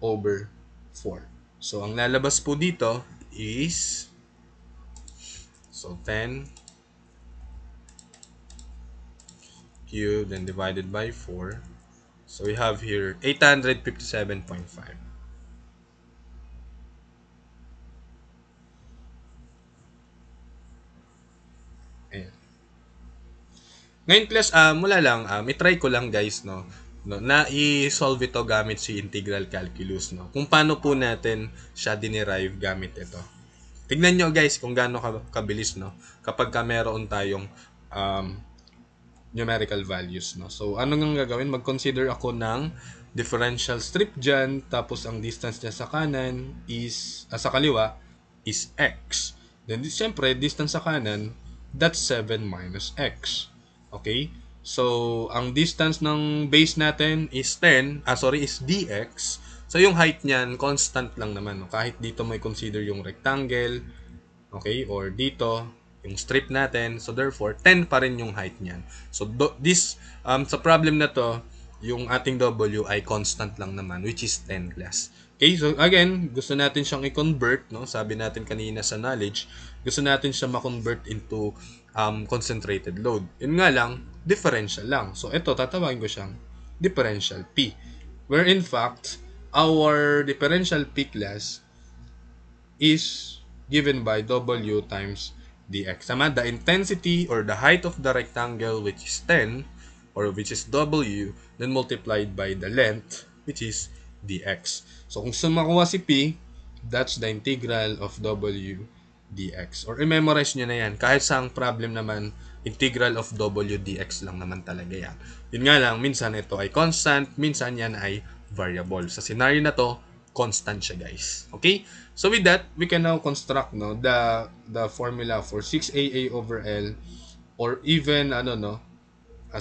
over 4. So, ang lalabas po dito is 10 cubed and divided by 4. So we have here 857.5. Ayan. Ngayon class, mula lang, i-try ko lang guys, no, na i-solve ito gamit si integral calculus, no. Kung paano po natin siya dinerive gamit ito. Tignan nyo guys kung gaano kabilis, no, kapag meron tayong numerical values, no. So, ano nga gagawin? Mag-consider ako ng differential strip dyan, tapos ang distance niya sa kanan is, sa kaliwa, is x. Then, siyempre, distance sa kanan, that's 7 minus x. Okay? So, ang distance ng base natin is 10, is dx. So, yung height niyan, constant lang naman, no? Kahit dito may consider yung rectangle, okay, or dito, yung strip natin. So, therefore, 10 pa rin yung height niyan. So, sa problem na to, yung ating W ay constant lang naman, which is 10 class. Okay, so again, gusto natin siyang i-convert, no? Sabi natin kanina sa knowledge, gusto natin siya ma-convert into concentrated load. Yun nga lang, differential lang. So, ito, tatawagin ko siyang differential P. Where in fact, our differential P class is given by W times dx. Tama? The intensity or the height of the rectangle, which is 10, or which is W, then multiplied by the length, which is dx. So, kung sumakuha si P, that's the integral of W dx. Or i-memorize nyo na yan. Kahit sa problem naman, integral of W dx lang naman talaga yan. Yun nga lang, minsan ito ay constant, minsan yan ay variable. Sa scenario na to, constant siya guys. Okay? So with that, we can now construct the formula for 6AA over L, or even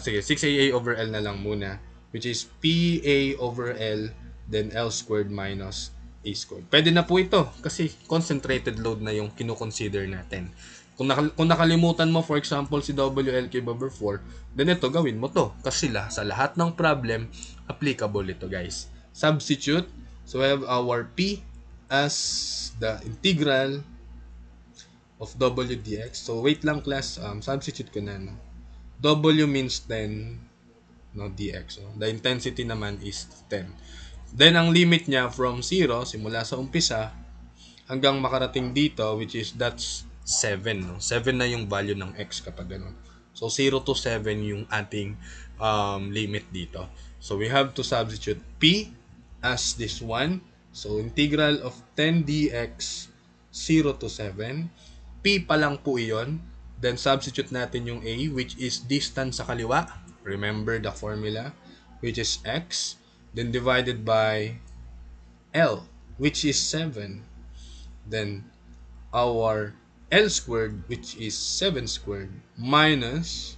sige, 6AA over L na lang muna, which is PA over L then L squared minus A squared. Pwede na po ito kasi concentrated load na yung kino-consider natin. Kung nakalimutan mo, for example, si WL cube over 4, then ito, gawin mo to. Kasi sa lahat ng problem, applicable ito, guys. Substitute. So, we have our P as the integral of W dx. So, wait lang class. Substitute ko na. No? W means 10, no, dx. So, the intensity naman is 10. Then, ang limit niya from 0, simula sa umpisa, hanggang makarating dito, which is that's 7. No? 7 na yung value ng x kapag ganun. So, 0 to 7 yung ating limit dito. So, we have to substitute P as this one. So, integral of 10 dx 0 to 7. P pa lang po iyon. Then, substitute natin yung A, which is distance sa kaliwa. remember the formula, which is x, then divided by L, which is 7. Then our L squared, which is 7 squared, minus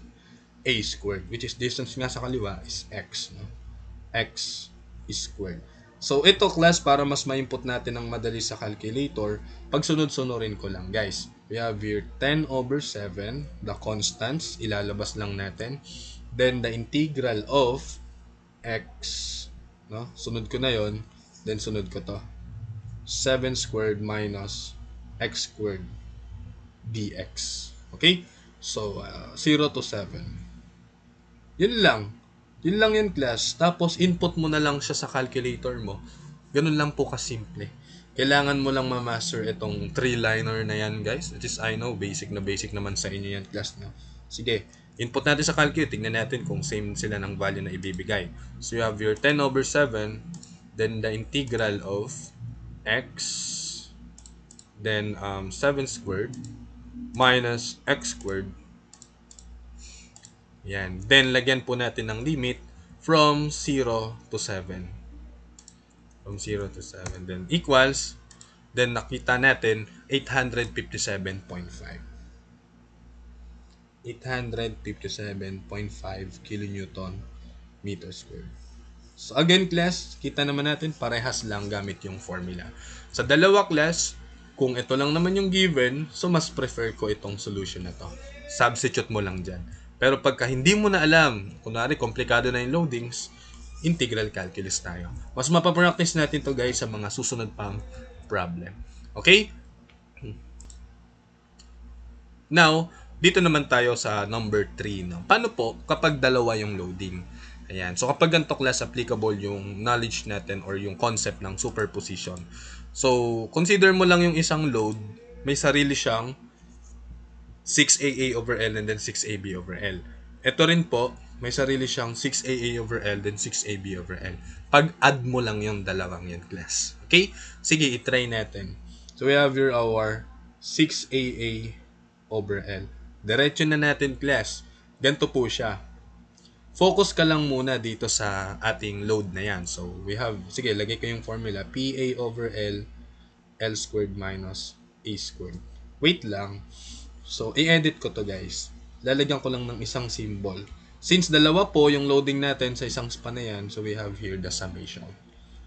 A squared, which is distance nga sa kaliwa, is x. No? X squared. So, ito class, para mas ma-input natin ng madali sa calculator, pagsunod-sunurin ko lang, guys. We have here 10 over 7, the constants, ilalabas lang natin. Then, the integral of x, no? Sunod ko na yon, then sunod ko to. 7 squared minus x squared dx. Okay? So, 0 to 7. Yun lang. Yun lang yun, class. Tapos, input mo na lang siya sa calculator mo. Ganun lang po kasimple. Kailangan mo lang ma-master itong 3-liner na yan, guys. Which is, I know, basic na basic naman sa inyo yan, class. No? Sige, input natin sa calculator. Tingnan natin kung same sila ng value na ibibigay. So, you have your 10 over 7. Then, the integral of x. Then, 7 squared minus x squared. Yan. Then, lagyan po natin ng limit from 0 to 7. From 0 to 7. Then, equals. Then, nakita natin 857.5. 857.5 kilonewton meter squared. So, again, class, kita naman natin, parehas lang gamit yung formula. Sa dalawa, class, kung ito lang naman yung given, so mas prefer ko itong solution na to. Substitute mo lang dyan. Pero pagka hindi mo na alam, kunwari, komplikado na yung loadings, integral calculus tayo. Mas mapapractice natin to, guys, sa mga susunod pang problem. Okay? Now, dito naman tayo sa number 3. No? Paano po kapag dalawa yung loading? Ayan. So, kapag ganito class, applicable yung knowledge natin or yung concept ng superposition. So, consider mo lang yung isang load, may sarili siyang 6AA over L and then 6AB over L. Ito rin po, may sarili siyang 6AA over L then 6AB over L. Pag-add mo lang yung dalawang yan, class. Okay? Sige, itry natin. So, we have here our 6AA over L. Diretso na natin, class. Ganito po siya. Focus ka lang muna dito sa ating load na yan. So, we have, sige, lagay ko yung formula. PA over L, L squared minus A squared. Wait lang. So, i-edit ko to, guys. Lalagyan ko lang ng isang symbol. Since dalawa po yung loading natin sa isang span na yan, so we have here the summation.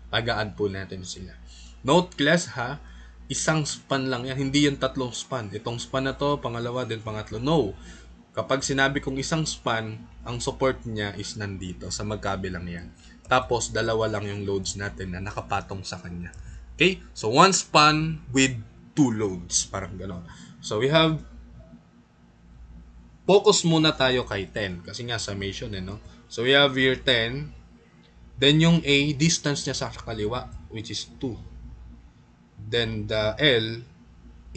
Pag-a-add po natin sila. Note, class, ha? Isang span lang yan. Hindi yung tatlong span. Itong span na to, pangalawa, then pangatlo. No. Kapag sinabi kong isang span, ang support niya is nandito sa magkabilang yan. Tapos, dalawa lang yung loads natin na nakapatong sa kanya. Okay? So, one span with two loads. Parang gano'n. So, we have, focus muna tayo kay 10. Kasi nga, summation no? So, we have here 10. Then, yung A, distance niya sa kaliwa, which is 2. Then, the L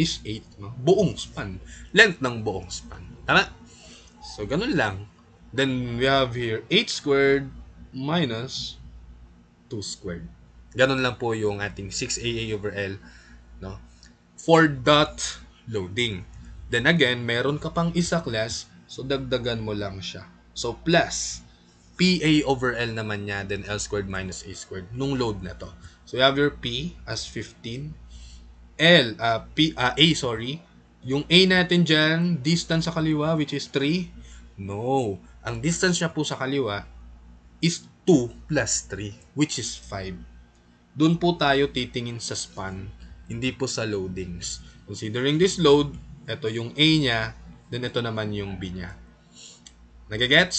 is 8. No? Buong span. Length ng buong span. Tama? So, ganun lang. Then, we have here 8 squared minus 2 squared. Ganun lang po yung ating 6AA over L, no? For that loading. Then again, meron ka pang isa, class, so dagdagan mo lang siya. So, plus PA over L naman niya, then L squared minus A squared nung load na to. So, you have your P as 15. A, sorry. Yung A natin dyan, distance sa kaliwa, which is 3. No. Ang distance niya po sa kaliwa is 2 plus 3, which is 5. Doon po tayo titingin sa span, hindi po sa loadings. Considering this load, ito yung A niya, then ito naman yung B niya. Nagagets?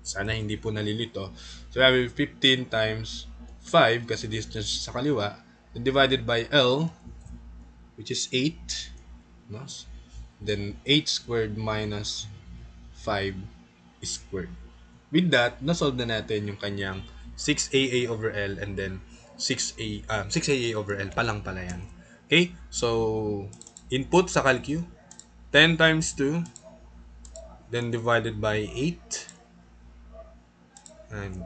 Sana hindi po nalilito. So, we have 15 times 5, kasi distance sa kaliwa, then divided by L, which is 8. No? Then, 8 squared minus 5 squared. With that, nasolve na natin yung kanyang 6AA over L and then 6AA over L. Palang pala yan. Okay? So, input sa calcu. 10 times 2. Then, divided by 8. And,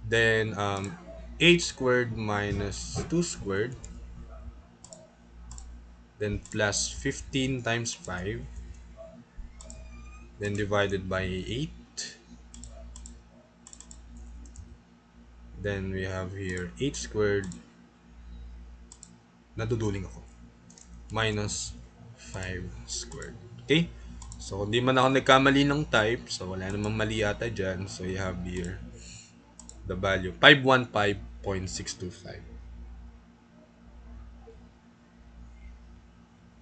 then, 8 squared minus 2 squared. Then plus 15 times 5. then divided by 8. Then we have here 8 squared, naduduling ako, minus 5 squared. Okay? So, hindi man ako nagkamali ng type, so wala namang mali ata dyan. So, you have here the value, 515.625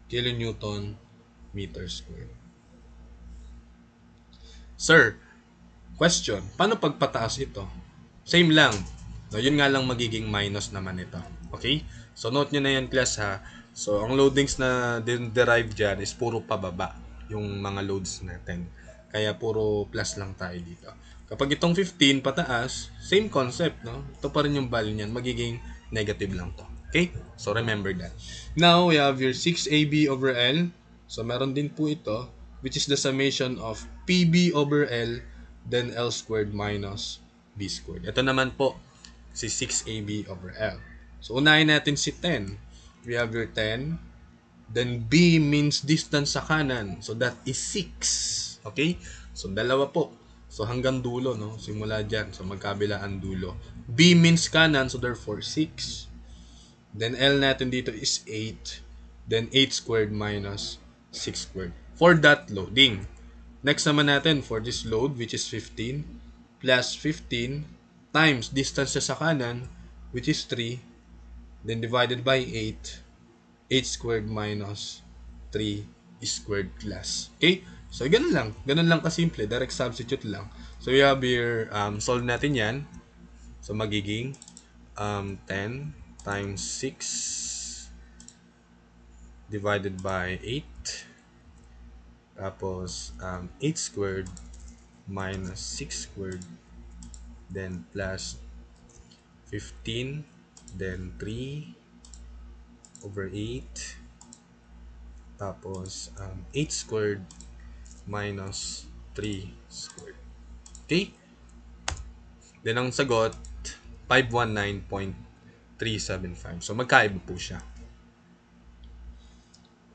kilonewton meter squared. Sir, question, paano pagpataas ito? Same lang. No, yun nga lang magiging minus naman ito. Okay? So, note nyo na yan, class, ha? So, ang loadings na derive dyan is puro pababa yung mga loads natin. Kaya puro plus lang tayo dito. Kapag itong 15 pataas, same concept, no? Ito pa rin yung value niyan. Magiging negative lang to. Okay? So, remember that. Now, we have your 6AB over L. So, meron din po ito, which is the summation of PB over L, then L squared minus B squared. Ito naman po, si 6AB over L. So, unahin natin si 10. We have your 10. Then, B means distance sa kanan. So, that is 6. Okay? So, dalawa po. So, hanggang dulo, no? Simula dyan. So, magkabilaan dulo. B means kanan. So, therefore, 6. Then, L natin dito is 8. Then, 8 squared minus 6 squared. For that loading. Next naman natin, for this load, which is 15, plus 15 times distance sa kanan, which is 3, then divided by 8, 8 squared minus 3 squared plus. Okay? So, ganun lang. Ganun lang kasimple. Direct substitute lang. So, we have here, solve natin yan. So, magiging 10 times 6 divided by 8. Tapos, 8 squared minus 6 squared, then plus 15, then 3 over 8, tapos 8 squared minus 3 squared. Okay? Then ang sagot, 519.375. So magkaiba po siya.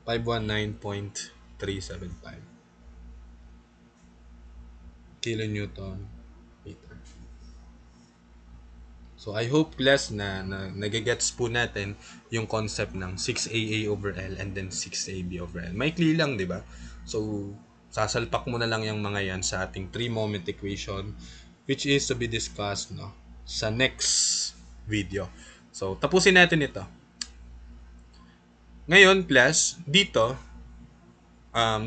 519.375 kilonewton meter. So I hope class na nagigets po natin yung concept ng 6AA over L and then 6AB over L. Maikli lang, di ba? So sasalpak mo na lang yung mga yan sa ating 3-moment equation, which is to be discussed, no, sa next video. So tapusin natin ito. Ngayon class, dito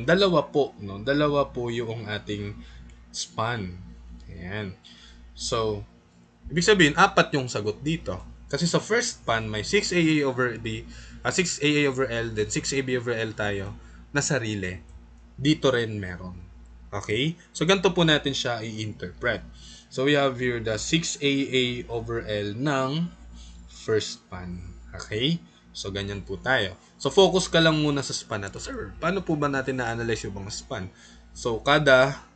dalawa po, no? Dalawa po yung ating span. Ayan. So, ibig sabihin, 4 yung sagot dito. Kasi sa first span, may 6AA over B, 6AA over L, then 6AB over L tayo na sarili. Dito rin meron. Okay? So, ganito po natin siya i-interpret. So, we have here the 6AA over L ng first span. Okay? So, ganyan po tayo. So, focus ka lang muna sa span na to. Sir, paano po ba natin na-analyze yung mga span? So,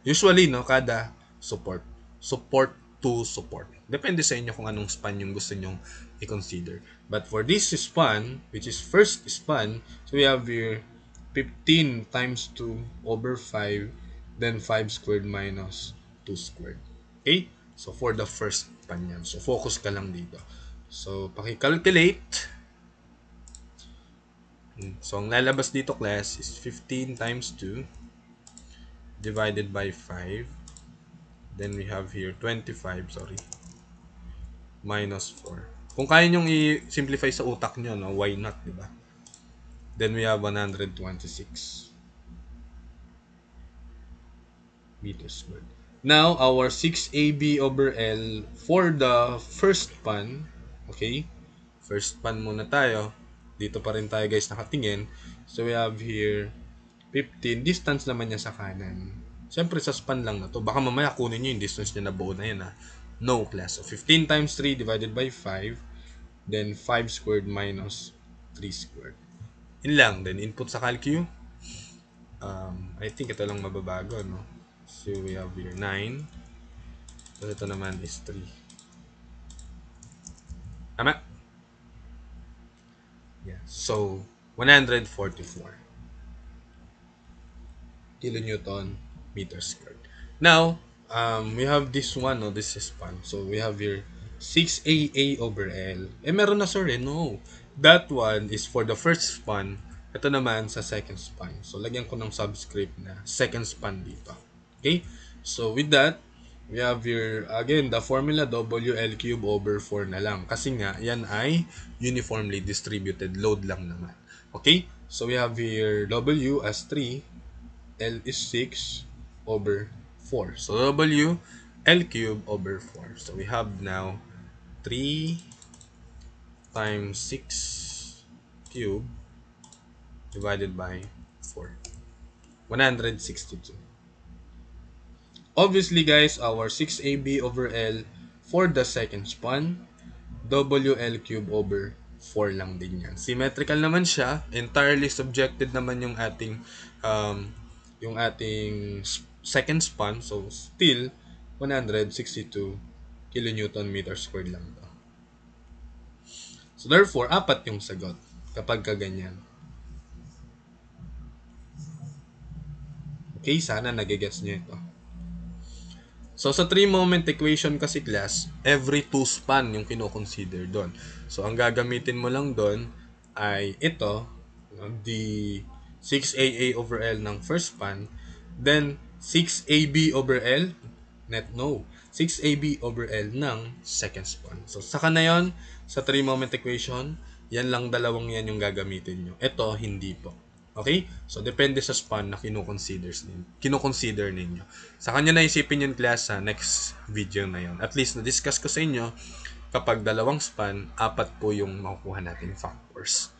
usually, no, kada support. Support to support. Depende sa inyo kung anong span yung gusto nyong i-consider. But for this span, which is first span, so we have here 15 times 2 over 5, then 5 squared minus 2 squared. Okay? So, for the first span yan. So, focus ka lang dito. So, paki-calculate. So, ang lalabas dito, class, is 15 times 2 divided by 5. Then, we have here 25, minus 4. Kung kaya nyong i-simplify sa utak nyo, no, why not, di ba? Then, we have 126 meters squared. Now, our 6AB over L for the first span, okay? First span muna tayo. Dito pa rin tayo guys nakatingin. So we have here 15. Distance naman niya sa kanan. Siyempre sa span lang na to. Baka mamaya kunin nyo yung distance niya na buo na yan ha. No class. So 15 times 3 divided by 5. Then 5 squared minus 3 squared. Yun lang. Then input sa calcu. I think ito lang mababago, no? So we have here 9. So ito naman is 3. Tama? Yeah. So, 144 kilonewton meters squared. Now, we have this one, no, this is span. So, we have here 6AA over L. Meron na sir eh. No. That one is for the first span. Ito naman sa second span. So, lagyan ko ng subscript na second span dito. Okay? So, with that, we have here, again, the formula WL cube over 4 na lang. Kasi nga, yan ay uniformly distributed load lang naman. Okay? So, we have here W as 3, L is 6 over 4. So, W, L cube over 4. So, we have now 3 times 6 cube divided by 4. 162. Obviously, guys, our 6AB over L for the second span, WL cube over 4 lang din yan. Symmetrical naman siya. Entirely subjected naman yung ating second span. So, still, 162 kilonewton meter squared lang to. So, therefore, 4 yung sagot kapag kaganyan. Okay, sana nagigets nyo ito. So, sa 3-moment equation kasi class, every 2 span yung kino-consider doon. So, ang gagamitin mo lang doon ay ito, the 6AA over L ng first span, then 6AB over L, no, 6AB over L ng second span. So, saka na yon sa 3-moment equation, yan lang dalawang yan yung gagamitin nyo. Ito, hindi po. Okay? So, depende sa span na kino-consider ninyo. Sa kanya na isipin yung class sa next video na yon. At least, na-discuss ko sa inyo, kapag dalawang span, 4 po yung makukuha nating factors.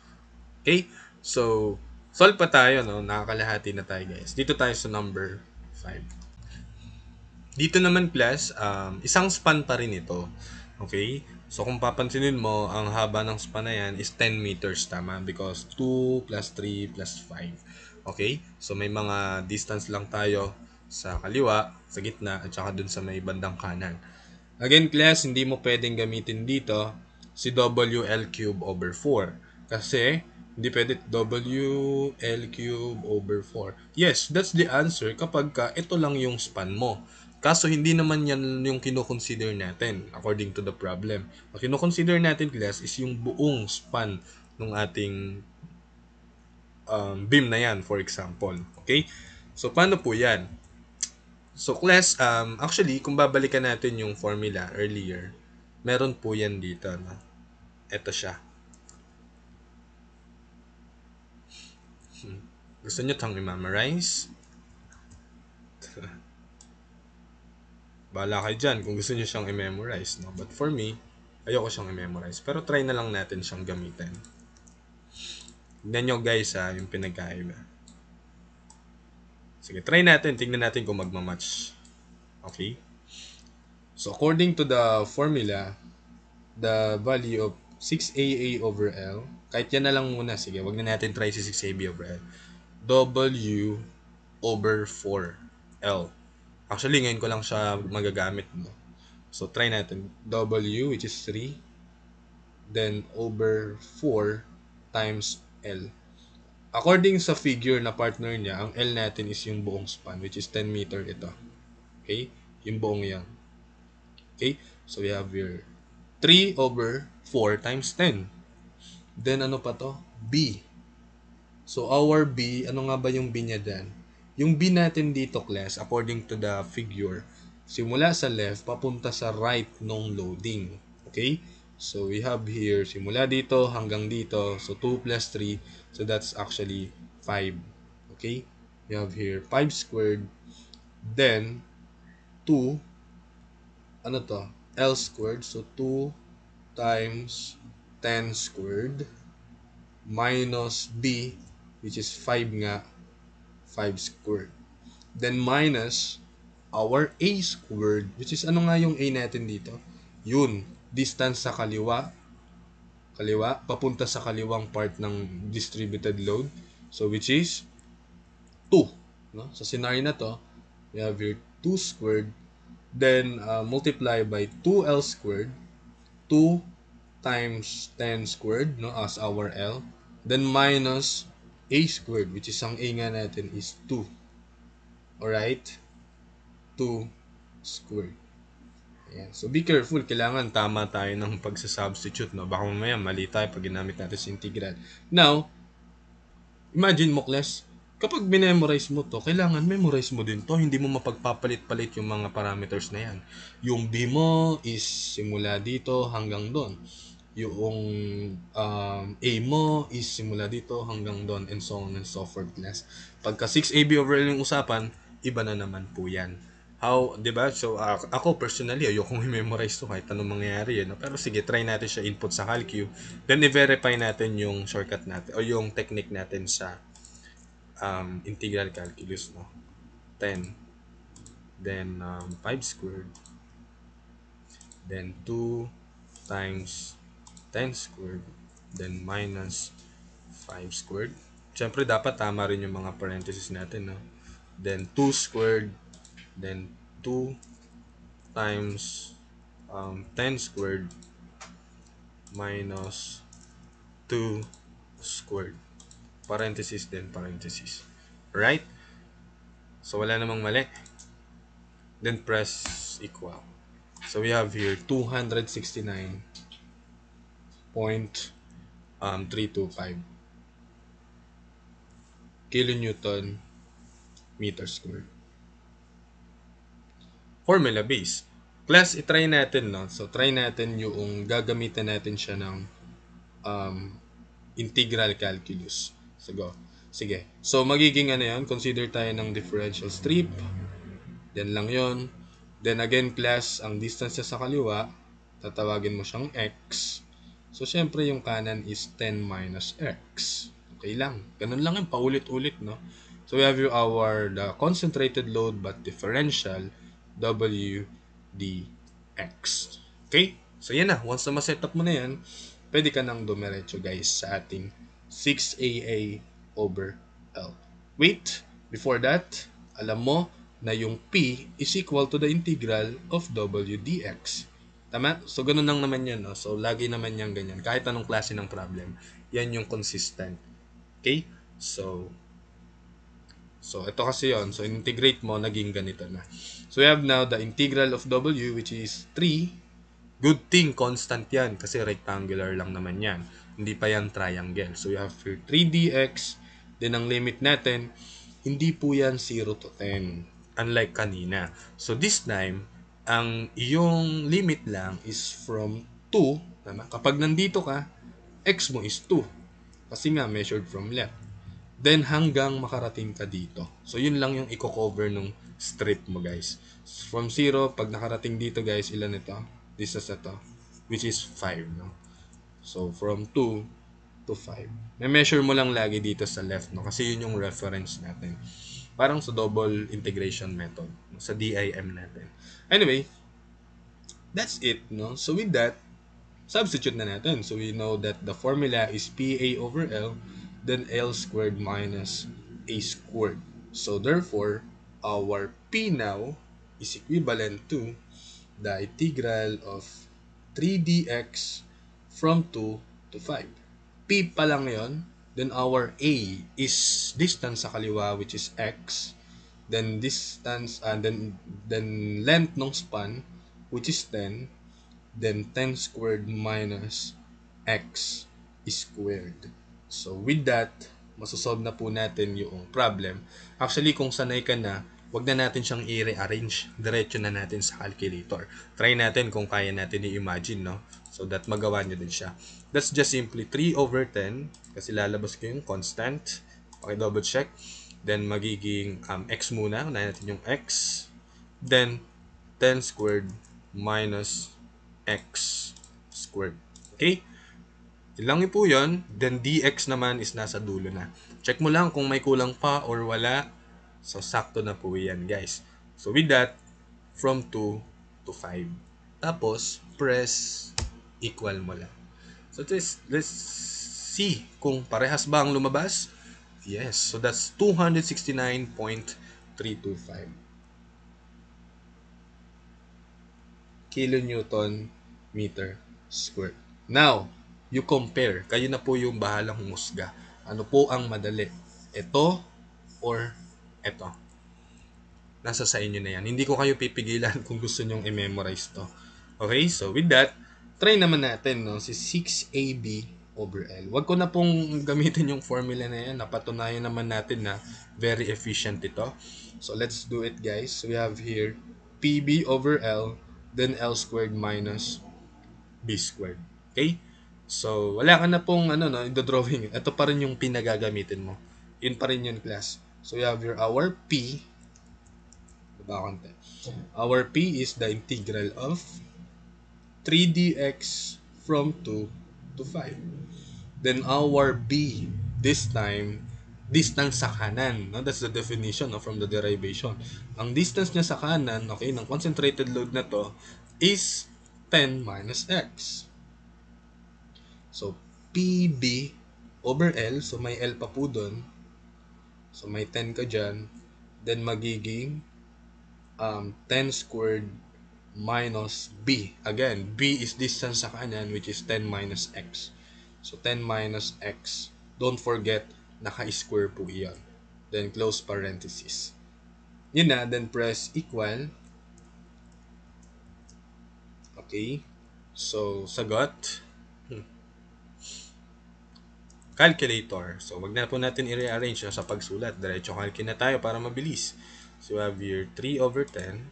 Okay? So, solve pa tayo, no? Nakakalahati na tayo, guys. Dito tayo sa number 5. Dito naman, class, isang span pa rin ito. Okay? So, kung papansinin mo, ang haba ng span na yan is 10 meters, tama? Because 2 plus 3 plus 5. Okay? So, may mga distance lang tayo sa kaliwa, sa gitna, at saka dun sa may bandang kanan. Again, class, hindi mo pwedeng gamitin dito si WL cube over 4. Kasi, hindi pwede WL cube over 4. Yes, that's the answer kapag ito lang yung span mo. Kaso hindi naman yan yung kino-consider natin according to the problem. Ang kino-consider natin, class, is yung buong span ng ating beam na yan, for example. Okay? So, paano po yan? So, class, actually, kung babalikan natin yung formula earlier, meron po yan dito. No? Ito siya. Gusto nyo itong i-memorize? Bahala kayo dyan kung gusto nyo siyang i-memorize. No? But for me, ayoko siyang i-memorize. Pero try na lang natin siyang gamitin. Tignan nyo guys yung pinagkaiba. Sige, try natin. Tignan natin kung magmamatch. Okay? So, according to the formula, the value of 6AA over L, kahit yan na lang muna. Sige, wag na natin try si 6AB over L. W over 4L. Actually, ngayon ko lang siya magagamit. No? So, try natin. W, which is 3. Then, over 4 times L. According sa figure na partner niya, ang L natin is yung buong span, which is 10 meter ito. Okay? Yung buong yan. Okay? So, we have here 3 over 4 times 10. Then, ano pa to? B. So, our B, ano nga ba yung B niya dyan? Yung B natin dito, class, according to the figure, simula sa left, papunta sa right nung loading. Okay? So, we have here, simula dito hanggang dito. So, 2 plus 3. So, that's actually 5. Okay? We have here 5 squared. Then, 2, ano to? L squared. So, 2 times 10 squared minus B, which is 5 nga, 5 squared. Then minus our A squared, which is ano nga yung A natin dito? Yun, distance sa kaliwa, papunta sa kaliwang part ng distributed load. So, which is 2. No? Sa scenario na to, we have here 2 squared, then multiply by 2L squared, 2 times 10 squared, no, as our L, then minus A squared, which is ang A nga natin is 2. Alright? 2 squared. Ayan. So, be careful. Kailangan tama tayo ng pagsasubstitute, no? Baka mamaya mali tayo pag ginamit natin sa integral. Now, imagine mo, class, kapag minemorize mo to, kailangan memorize mo din to. Hindi mo mapagpapalit-palit yung mga parameters na yan. Yung b mo is simula dito hanggang doon. Yung a mo is simula dito hanggang doon, and so on and so forth, class. Pagka 6ab over L yung usapan, iba na naman po yan. How, 'di ba? So ako personally, ayokong i-memorize to kahit anong mangyayari, no? Pero sige, try natin siya input sa calcu. Then i-verify natin yung shortcut natin o yung technique natin sa integral calculus, no? 10, then 5 squared, then 2 times 10 squared, then minus 5 squared. Siyempre, dapat tama rin yung mga parentheses natin, no? Then 2 squared, then 2 times 10 squared minus 2 squared. Parenthesis then parenthesis. Right? So, wala namang mali. Then press equal. So, we have here 269.325 kilonewton meter squared. Formula base. Class, itry natin, no? So, try natin yung gagamitan natin siya ng integral calculus. So, go. Sige. So, magiging ano yun? Consider tayo ng differential strip. Then lang yon. Then again, class, ang distance niya sa kaliwa, tatawagin mo siyang x. So, syempre, yung kanan is 10 minus x. Okay lang. Ganun lang yung paulit-ulit, no? So, we have the concentrated load but differential W dx. Okay? So, yan na. Once na ma-set up mo na yan, pwede ka nang dumiretso, guys, sa ating 6AA over L. Wait, before that, alam mo na yung P is equal to the integral of W dx. Tama? So, ganun lang naman yan. No? So, lagi naman yan ganyan. Kahit anong klase ng problem, yan yung consistent. Okay? So, ito kasi yon. So, integrate mo, naging ganito na. So, we have now the integral of W, which is 3. Good thing, constant yan. Kasi rectangular lang naman yan. Hindi pa yan triangle. So, we have here 3 dx. Then, ang limit natin, hindi po yan 0 to 10. Unlike kanina. So, this time, ang iyong limit lang is from 2. Tama? Kapag nandito ka, x mo is 2. Kasi nga, measured from left. Then, hanggang makarating ka dito. So, yun lang yung i-cover nung strip mo, guys. From 0, pag nakarating dito, guys, ilan ito? Distance na to, which is 5, no? So, from 2 to 5. May measure mo lang lagi dito sa left, no? Kasi yun yung reference natin. Parang sa double integration method, no? Sa DIM natin. Anyway, that's it, no? So, with that, substitute na natin. So, we know that the formula is PA over L, then L squared minus A squared. So, therefore, our P now is equivalent to the integral of 3 dx from 2 to 5. P pa lang yon. Then our A is distance sa kaliwa, which is x. Then distance, then length ng span, which is 10. Then 10 squared minus x squared. So with that, masosolve na po natin yung problem. Actually, kung sanay ka na, wag na natin siyang i-rearrange. Diretso na natin sa calculator. Try natin kung kaya natin i-imagine, no? So that magawa nyo din siya. That's just simply 3 over 10. Kasi lalabas ko yung constant. Okay, double check. Then magiging x muna. Unahin natin yung x. Then 10 squared minus x squared. Okay? Ilang po yun. Then dx naman is nasa dulo na. Check mo lang kung may kulang pa or wala. So, sakto na po yan, guys. So, with that, from 2 to 5. Tapos, press equal mo lang. So, let's see kung parehas ba ang lumabas. Yes. So, that's 269.325 kilonewton meter squared. Now, you compare. Kayo na po yung bahalang humusga. Ano po ang madali? Ito or ito? nasa sa inyo na yan. Hindi ko kayo pipigilan kung gusto nyong i-memorize to. Okay, so with that, try naman natin no, si 6AB over L. Huwag ko na pong gamitin yung formula na yan. Napatunayan naman natin na very efficient ito. So let's do it guys. We have here PB over L, then L squared minus B squared. Okay? So, wala ka na pong ano, no, drawing. Ito pa rin yung pinagagamitin mo. Yun pa rin yun, class. So, you have your our P. Diba konti? Our P is the integral of 3dx from 2 to 5. Then, our B, this time, distance sa kanan. No? That's the definition no, from the derivation. Ang distance niya sa kanan, okay, ng concentrated load na to, is 10 minus x. So, PB over L. So, may L pa po dun. So, may 10 ka dyan. Then, magiging 10 squared minus B. Again, B is distance sa kanan, which is 10 minus X. So, 10 minus X. Don't forget, naka-square po iyan. Then, close parenthesis. Yun na, then press equal. Okay. So, sagot. Calculator. So, wag na po natin i-rearrange sa pagsulat. Diretso calculate na tayo para mabilis. So, we have here 3 over 10.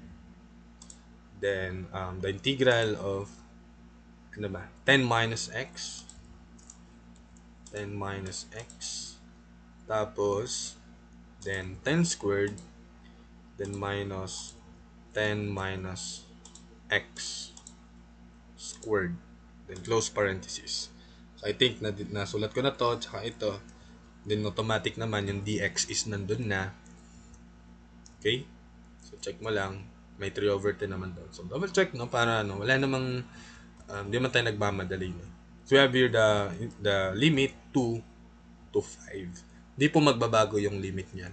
Then, the integral of, ano ba? 10 minus x. 10 minus x. Tapos, then 10 squared. Then, minus 10 minus x squared. Then, close parenthesis. So, I think nasulat ko na to, tsaka ito. Then, automatic naman, yung dx is nandun na. Okay? So, check mo lang. May 3 over 10 naman doon. So, double check, no? Para, ano, wala namang, hindi man tayo nagmamadali, no? So, we have here the limit 2 to 5. Hindi po magbabago yung limit niyan.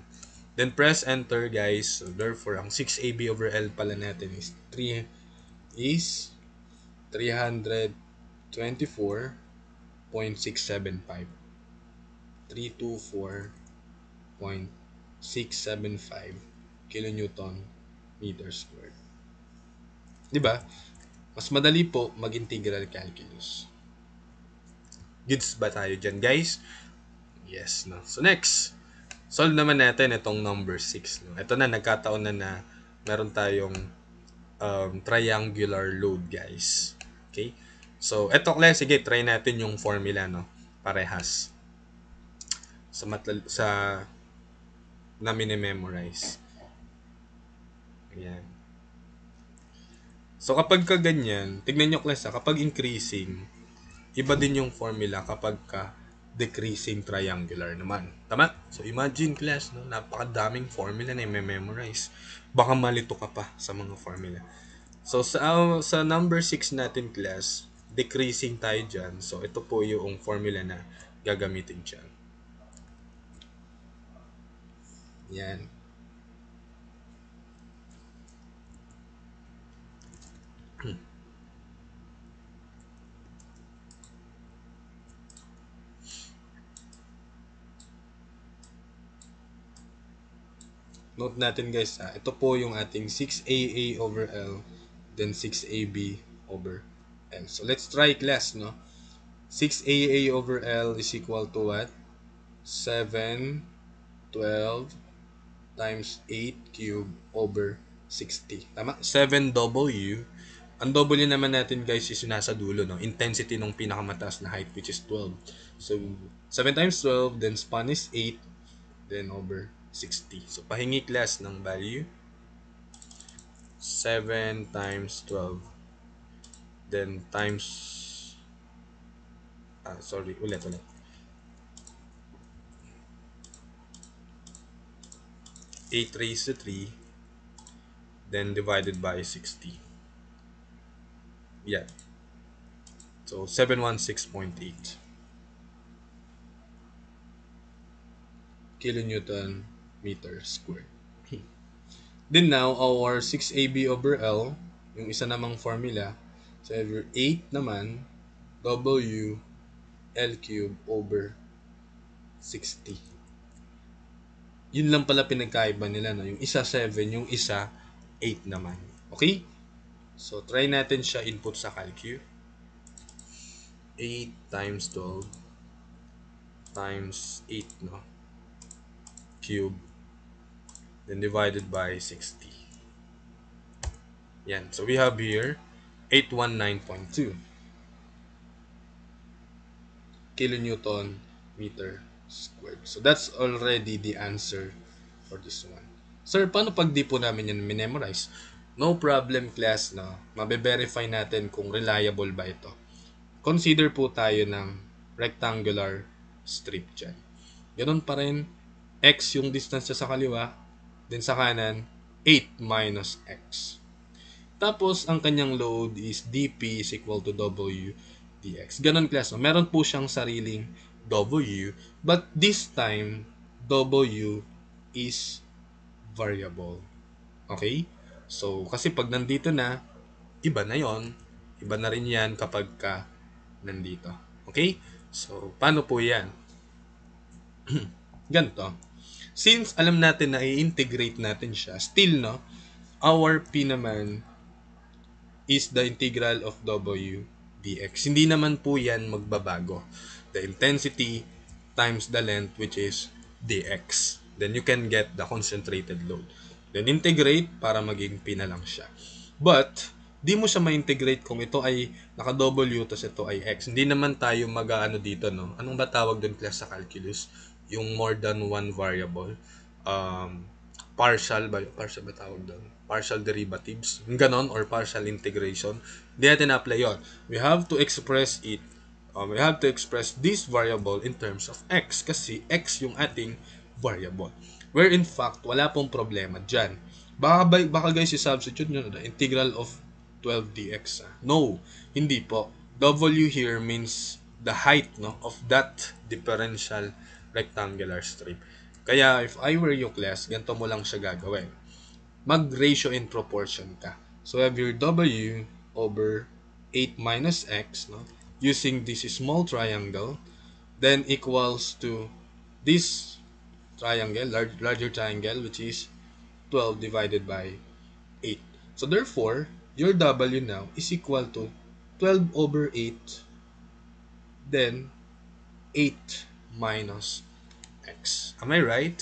Then, press enter, guys. So, therefore, ang 6AB over L pala natin is 324.675. 324.675 kilonewton meter squared. Di ba? Mas madali po mag-integral calculus. Gets ba tayo dyan, guys? Yes, no? So, next. Solve naman natin itong number 6. No? Ito na, nagkataon na meron tayong triangular load, guys. Okay? So, ito, class, sige, try natin yung formula, no? Parehas. Sa namin i-memorize. Ayan. So, kapag ka ganyan, tignan nyo, class, kapag increasing, iba din yung formula kapag ka decreasing triangular naman. Tama? So, imagine, class, no? Napakadaming formula na i-memorize. Baka malito ka pa sa mga formula. So, sa number 6 natin, class, decreasing tayo dyan. So, ito po yung formula na gagamitin dyan. Yan. Note natin guys, ito po yung ating 6AA over L, then 6AB over L. So let's try class, no? 6AA over L is equal to what? 7, 12 times 8 cube over 60. Tama? 7W. Ang W naman natin guys is nasa dulo, no? Intensity ng pinakamataas na height, which is 12. So 7 times 12, then span is 8, then over 60. So, pahingi class ng value. 7 times 12. Then, times... ulit. 8 raised to 3. Then, divided by 60. Yeah. So, 716.8. kilonewton meter squared. Then now, our 6AB over L, yung isa namang formula, so every 8 naman, W L cube over 60. Yun lang pala pinagkaiba nila, no? Yung isa 7, yung isa 8 naman. Okay? So, try natin siya input sa calcu. 8 times 12 times 8, no? Cube. Then divided by 60. Yan. So, we have here 819.2 kilonewton meter squared. So, that's already the answer for this one. Sir, paano pag di po namin yan minemorize? No problem, class, no? Mabe-verify natin kung reliable ba ito. Consider po tayo ng rectangular strip dyan. Ganun pa rin, x yung distance sa kaliwa, then sa kanan, 8 minus x. Tapos, ang kanyang load is dp is equal to w dx. Ganun, class. No? Meron po siyang sariling w, but this time, w is variable. Okay? So, kasi pag nandito na, iba na yon. Iba na rin yan kapag ka nandito. Okay? So, paano po yan? Ganito. Since alam natin na i-integrate natin siya, still, no, our P naman is the integral of W dx. Hindi naman po yan magbabago. The intensity times the length, which is dx. Then you can get the concentrated load. Then integrate para maging P na lang siya. But, di mo siya ma-integrate kung ito ay naka-W tapos ito ay X. Hindi naman tayo mag-ano dito, no? Anong ba tawag doon, class, sa calculus? Yung more than one variable. Partial ba tawag doon? Partial derivatives. Ganon, or partial integration. Hindi natin na-apply yun. We have to express it. We have to express this variable in terms of X. Kasi X yung ating variable. Where in fact, wala pong problema dyan. Baka guys, i-substitute nyo na integral of 12 dx. No, hindi po. W here means the height, no, of that differential rectangular strip. Kaya if I were you, class, ganito mo lang siya gagawin. Mag-ratio in proportion ka. So have your W over 8 minus X, no, using this small triangle, then equals to this triangle, larger triangle, which is 12 divided by 8. So therefore, your W now is equal to 12 over 8, then 8 minus X. Am I right?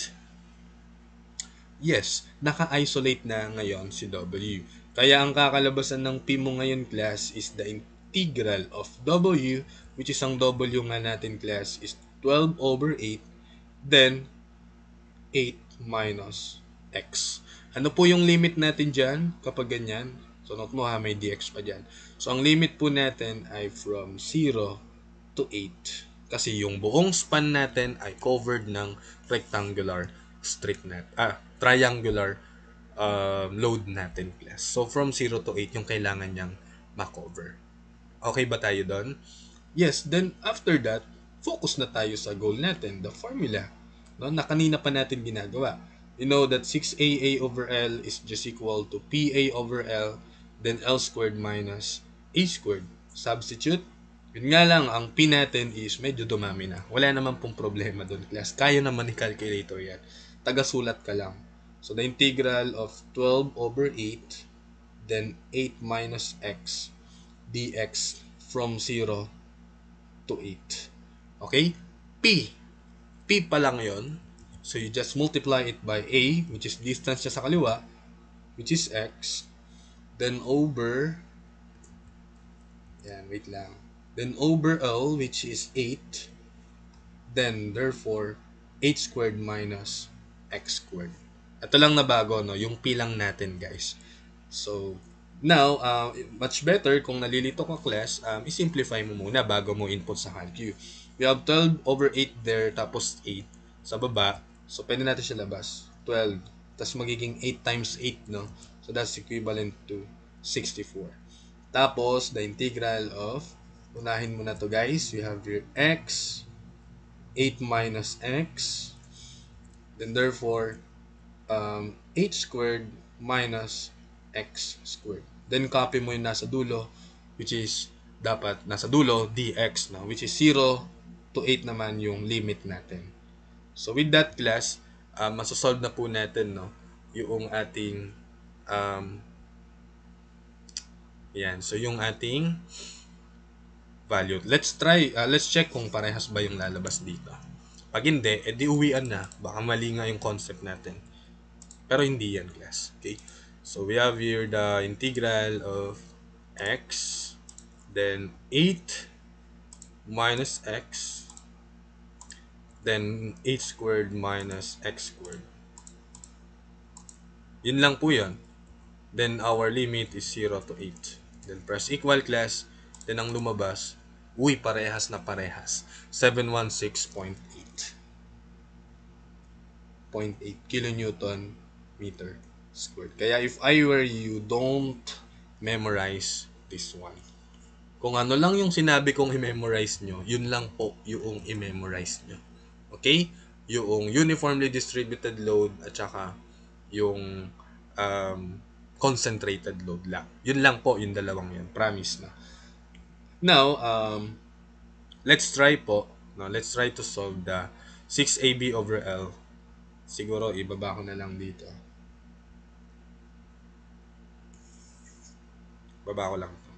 Yes, naka-isolate na ngayon si W. Kaya ang kakalabasan ng P mo ngayon, class, is the integral of W, which is ang W nga natin, class, is 12 over 8, then 8 minus X. Ano po yung limit natin dyan kapag ganyan? So, note mo ha, may dx pa dyan. So, ang limit po natin ay from 0 to 8. Kasi yung buong span natin ay covered ng rectangular strip net. Triangular load natin, class. So, from 0 to 8 yung kailangan niyang makover. Okay ba tayo doon? Yes, then after that, focus na tayo sa goal natin, the formula. No, na kanina pa natin ginagawa. You know that 6AA over L is just equal to PA over L, then L squared minus A squared. Substitute. Yun nga lang, ang P natin is medyo dumami na. Wala naman pong problema doon, class. Kaya naman ni calculator yan. Tagasulat ka lang. So, the integral of 12 over 8, then 8 minus X dx from 0 to 8. Okay? P. P pa lang yon. So, you just multiply it by A, which is distance siya sa kaliwa, which is X. Then over, yan, wait lang. Then over L, which is 8. Then, therefore, 8 squared minus X squared. Ito lang na bago, no? Yung P lang natin, guys. So, now, much better kung nalilito ka, class, i-simplify mo muna bago mo input sa calcu. We have 12 over 8 there, tapos 8 sa baba. So, pwede natin siya labas. 12. Tapos magiging 8 times 8, no? So, that's equivalent to 64. Tapos, the integral of, unahin mo na to, guys. We have your X, 8 minus X. Then, therefore, 8 squared minus X squared. Then, copy mo yung nasa dulo, which is, dapat nasa dulo, dx, no? Which is 0 to 8 naman yung limit natin. So, with that, class, masosolve na po natin, no, yung ating um, yan. So, yung ating value. Let's check kung parehas ba yung lalabas dito. Pag hindi, edi uwian na. Baka mali nga yung concept natin. Pero hindi yan, class. Okay? So, we have here the integral of x, then 8 minus x, then 8 squared minus x squared. Yun lang po yun. Then, our limit is 0 to 8. Then, press equal, class. Then, ang lumabas, uy, parehas na parehas. 716.8. 0.8 kilonewton meter squared. Kaya, if I were you, don't memorize this one. Kung ano lang yung sinabi kong i-memorize nyo, yun lang po yung i-memorize nyo. Okay? Yung uniformly distributed load at saka yung concentrated load lang. Yun lang po, yung dalawang yun. Promise na. Now, let's try po. No, let's try to solve the 6AB over L. Siguro, ibaba ko na lang dito. Baba ko lang to.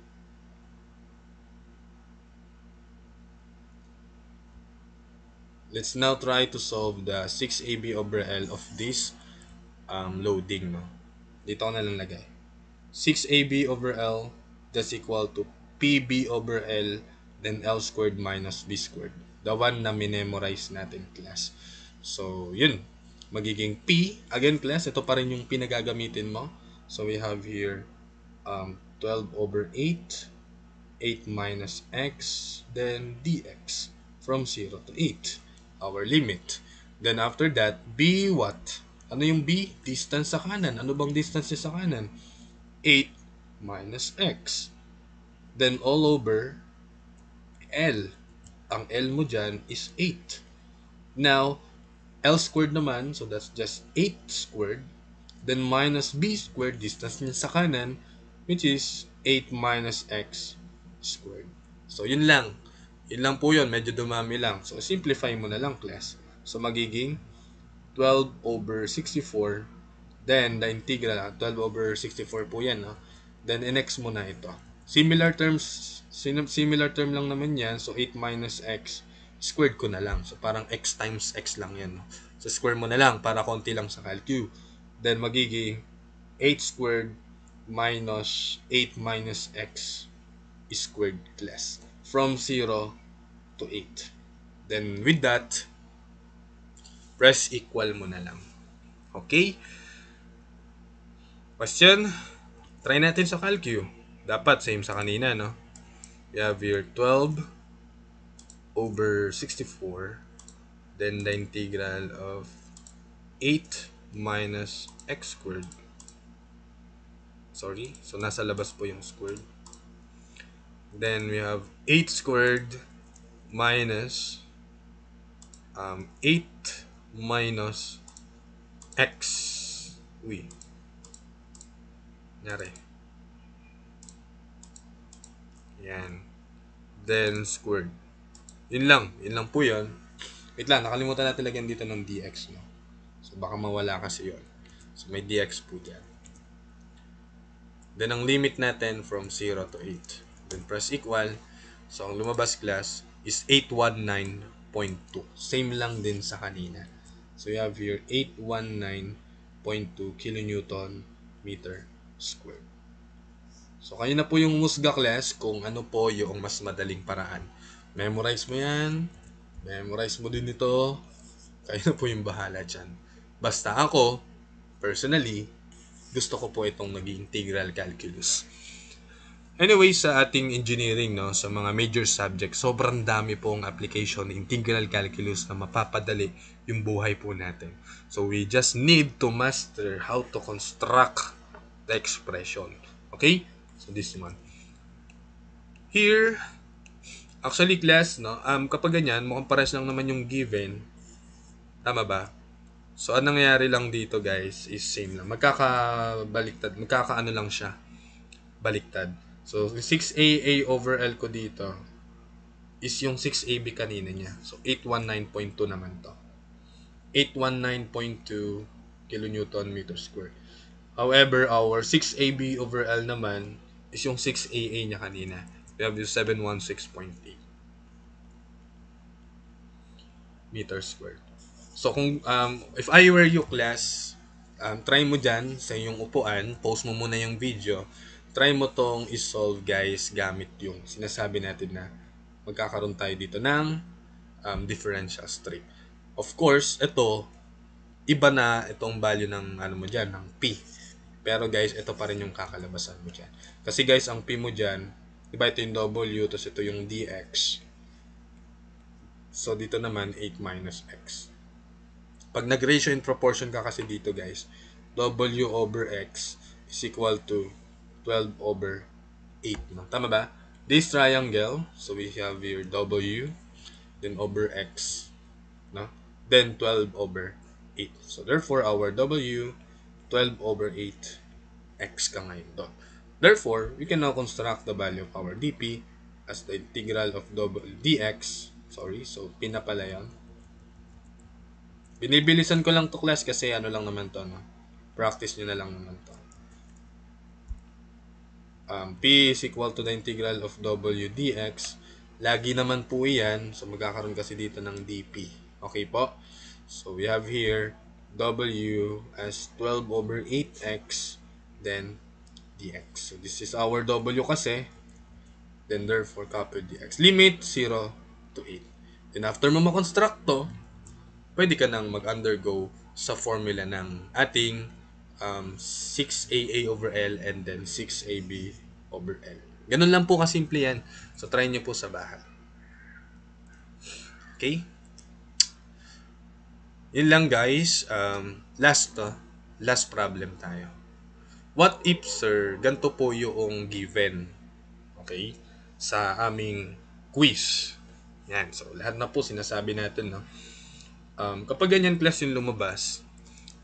Let's now try to solve the 6AB over L of this loading. No? Dito ko na lang lagay. 6AB over L, that's equal to PB over L, then L squared minus B squared. The one na minemorize natin, class. So, yun. Magiging P. Again, class, ito pa rin yung pinagagamitin mo. So, we have here 12 over 8, 8 minus x, then dx from 0 to 8. Our limit. Then, after that, B what? Ano yung B? Distance sa kanan. Ano bang distance niya sa kanan? 8 minus x. Then, all over L. Ang L mo dyan is 8. Now, L squared naman, so that's just 8 squared. Then, minus B squared, distance niya sa kanan, which is 8 minus x squared. So, yun lang. Yun lang po yun. Medyo dumami lang. So, simplify mo na lang, class. So, magiging 12 over 64. Then, the integral, 12 over 64 po yan. No? Then, in-x mo na ito. Similar term lang naman yan. So, 8 minus x squared ko na lang. So, parang x times x lang yan. No? So, square mo na lang para konti lang sa calcu. Then, magiging 8 squared minus 8 minus x squared, class. From 0 to 8. Then, with that, press equal mo na lang. Okay? Question? Try natin sa calcu. Dapat same sa kanina, no? We have here 12 over 64. Then, the integral of 8 minus x squared. Sorry. So, nasa labas po yung squared. Then, we have 8 squared minus 8 minus x. Uy. Nyari. Yan. Then, squared. Yun lang. Yun lang po yun. Wait lang. Nakalimutan natin lagyan dito ng dx. No? So, baka mawala kasi yun. So, may dx po dyan. Then, ang limit natin from 0 to 8. Then, press equal. So, ang lumabas, class, is 819.2. Same lang din sa kanina. So, you have here 819.2 kilonewton meter squared. So, kayo na po yung musga, class, kung ano po yung mas madaling paraan. Memorize mo yan. Memorize mo din ito. Kayo na po yung bahala dyan. Basta ako, personally, gusto ko po itong naging integral calculus. Anyway, sa ating engineering, no, sa mga major subjects, sobrang dami pong application ng integral calculus na mapapadali yung buhay po natin. So, we just need to master how to construct the expression. Okay? So, this one. Here, actually, class, no, kapag ganyan, mukhang pares lang naman yung given. Tama ba? So, anong nangyayari lang dito, guys, is same lang. Magkakabaliktad. Magkakaano lang siya. Baliktad. So, 6AA over L ko dito is yung 6AB kanina niya. So, 819.2 naman to. 819.2 kilonewton meter square. However, our 6AB over L naman is yung 6AA niya kanina. We have yung 716.8 meter square. So kung if I were you class, try mo dyan sa iyong upuan, pause mo muna yung video, try mo tong isolve guys gamit yung sinasabi natin na magkakaroon tayo dito ng differential strip. Of course, ito, iba na itong value ng ano mo dyan, ng P. Pero guys, ito pa rin yung kakalabasan mo dyan. Kasi guys, ang P mo dyan, diba ito yung W, tapos ito yung dx. So dito naman, 8 minus x. Pag nag-ratio in proportion ka kasi dito guys, W over X is equal to 12 over 8. No? Tama ba? This triangle, so we have here W, then over X, no? Then 12 over 8. So therefore, our W, 12 over 8 X ka ngayon doon. Therefore, we can now construct the value of our dP as the integral of dx. Sorry, so pinapala yan. Binibilisan ko lang to class kasi ano lang naman to, no? Practice nyo na lang naman to. P is equal to the integral of W dx. Lagi naman po yan. So, magkakaroon kasi dito ng dP. Okay po? So, we have here W as 12 over 8x then dx. So, this is our W kasi. Then, therefore, copy dx. Limit 0 to 8. Then, after mo makonstruct to, pwede ka nang mag-undergo sa formula ng ating 6AA over L and then 6AB over L. Ganun lang po kasimple yan. So, try nyo po sa bahay. Okay? Yun lang guys. Last problem tayo. What if, sir, ganito po yung given, okay, sa aming quiz. Yan. So, lahat na po sinasabi natin, no? Kapag ganyan class yung lumabas,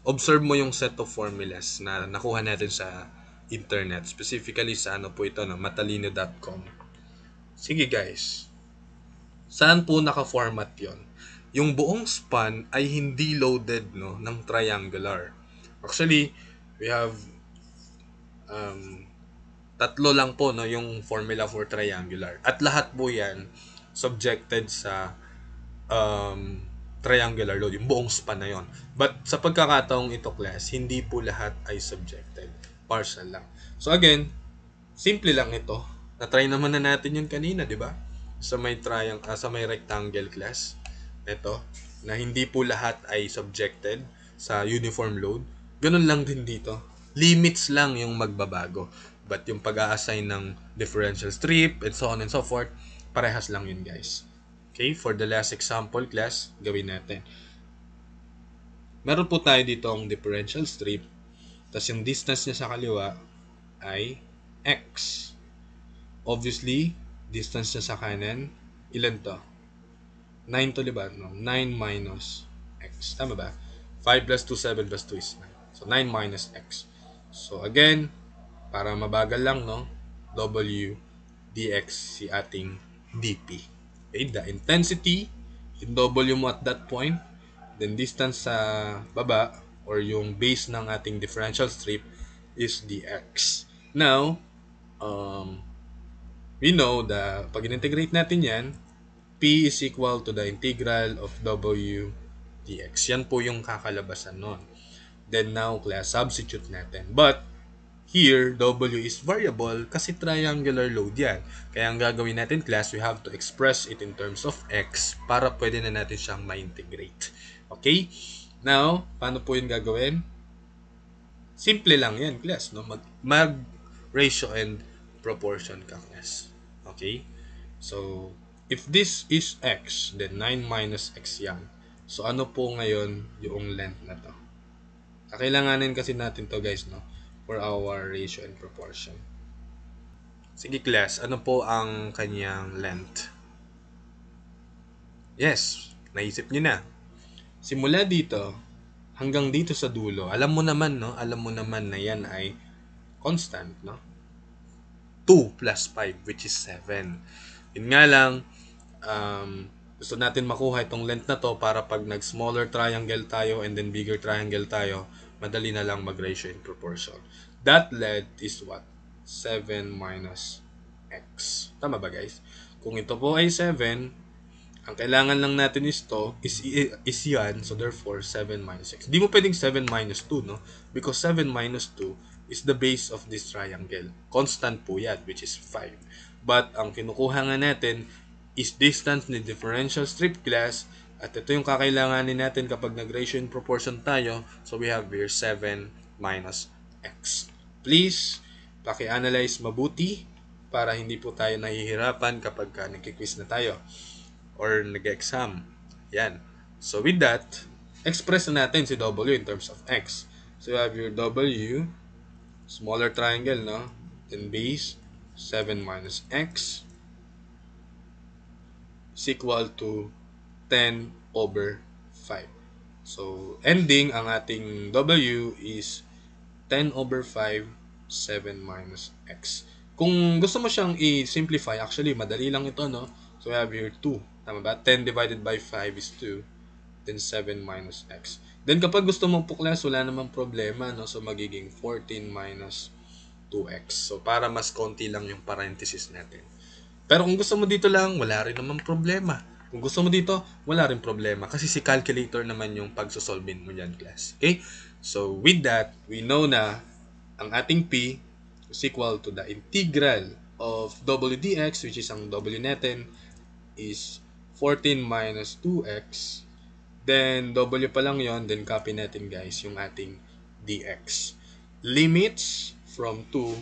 observe mo yung set of formulas na nakuha natin sa internet. Specifically sa ano po ito, no? Matalino.com. Sige guys. Saan po naka-format yon? Yung buong span ay hindi loaded, no, ng triangular. Actually, we have tatlo lang po, no, yung formula for triangular. At lahat po yan subjected sa triangular load, yung buong span na yon. But sa pagkakataong ito class, hindi po lahat ay subjected. Partial lang. So again, simple lang ito. Na-try naman na natin yun kanina, di ba? Sa may sa may rectangle class. Ito, na hindi po lahat ay subjected sa uniform load. Ganun lang din dito. Limits lang yung magbabago. But yung pag-a-assign ng differential strip and so on and so forth, parehas lang yun guys. Okay, for the last example class, gawin natin. Meron po tayo dito ang differential strip. Tapos yung distance niya sa kaliwa ay x. Obviously, distance niya sa kanan, ilan to? 9 to, diba? No? 9 minus x. Tama ba? 5 plus 2, 7 plus 2 is 9. So, 9 minus x. So, again, para mabagal lang, no? W dx si ating dp. Okay, the intensity, in W mo at that point, then distance sa baba, or yung base ng ating differential strip, is dx. Now, we know that pag in-integrate natin yan, P is equal to the integral of W dx. Yan po yung kakalabasan nun. Then now, class, substitute natin. But, here, W is variable kasi triangular load yan. Kaya ang gagawin natin, class, we have to express it in terms of x para pwede na natin siyang ma-integrate. Okay? Now, paano po yung gagawin? Simple lang yan, class. No? Mag-ratio and proportion ka, class. Okay? So, if this is x, then 9 minus x yan. So, ano po ngayon yung length na to? Kakailanganin kasi natin to guys, no? For our ratio and proportion. Sige class, ano po ang kanyang length? Yes, naisip niyo na. Simula dito, hanggang dito sa dulo, alam mo naman, no? Alam mo naman na yan ay constant, no? 2 plus 5, which is 7. Yun nga lang, gusto natin makuha itong length na to para pag nag-smaller triangle tayo and then bigger triangle tayo, madali na lang mag-ratio in proportion. That length is what? 7 minus x. Tama ba guys? Kung ito po ay 7, ang kailangan lang natin is yan. So therefore, 7 minus x. Di mo pwedeng 7 minus 2, no? Because 7 minus 2 is the base of this triangle. Constant po yan, which is 5. But ang kinukuha nga natin is distance ni differential strip class. At ito yung kakailanganin natin kapag nag-ratio in proportion tayo. So we have here 7 minus x. Please, paki-analyze mabuti para hindi po tayo nahihirapan kapag nagki-quiz na tayo or nag-exam. Yan. So with that, express na natin si W in terms of x. So you have your W, smaller triangle, no? Then base, 7 minus x is equal to 10 over 5. So, ending, ang ating W is 10 over 5, 7 minus x. Kung gusto mo siyang i-simplify, actually, madali lang ito, no? So, we have here 2. Tama ba? 10 divided by 5 is 2. Then, 7 minus x. Then, kapag gusto mong puklas, wala namang problema, no? So, magiging 14 minus 2x. So, para mas konti lang yung parenthesis natin. Pero kung gusto mo dito lang, wala rin naman problema. Kung gusto mo dito, wala rin problema. Kasi si calculator naman yung pagsosolvin mo dyan, class. Okay? So, with that, we know na ang ating P is equal to the integral of W dx, which is ang W natin, is 14 minus 2x. Then, W pa lang yon. Then, copy natin, guys, yung ating dx. Limits from 2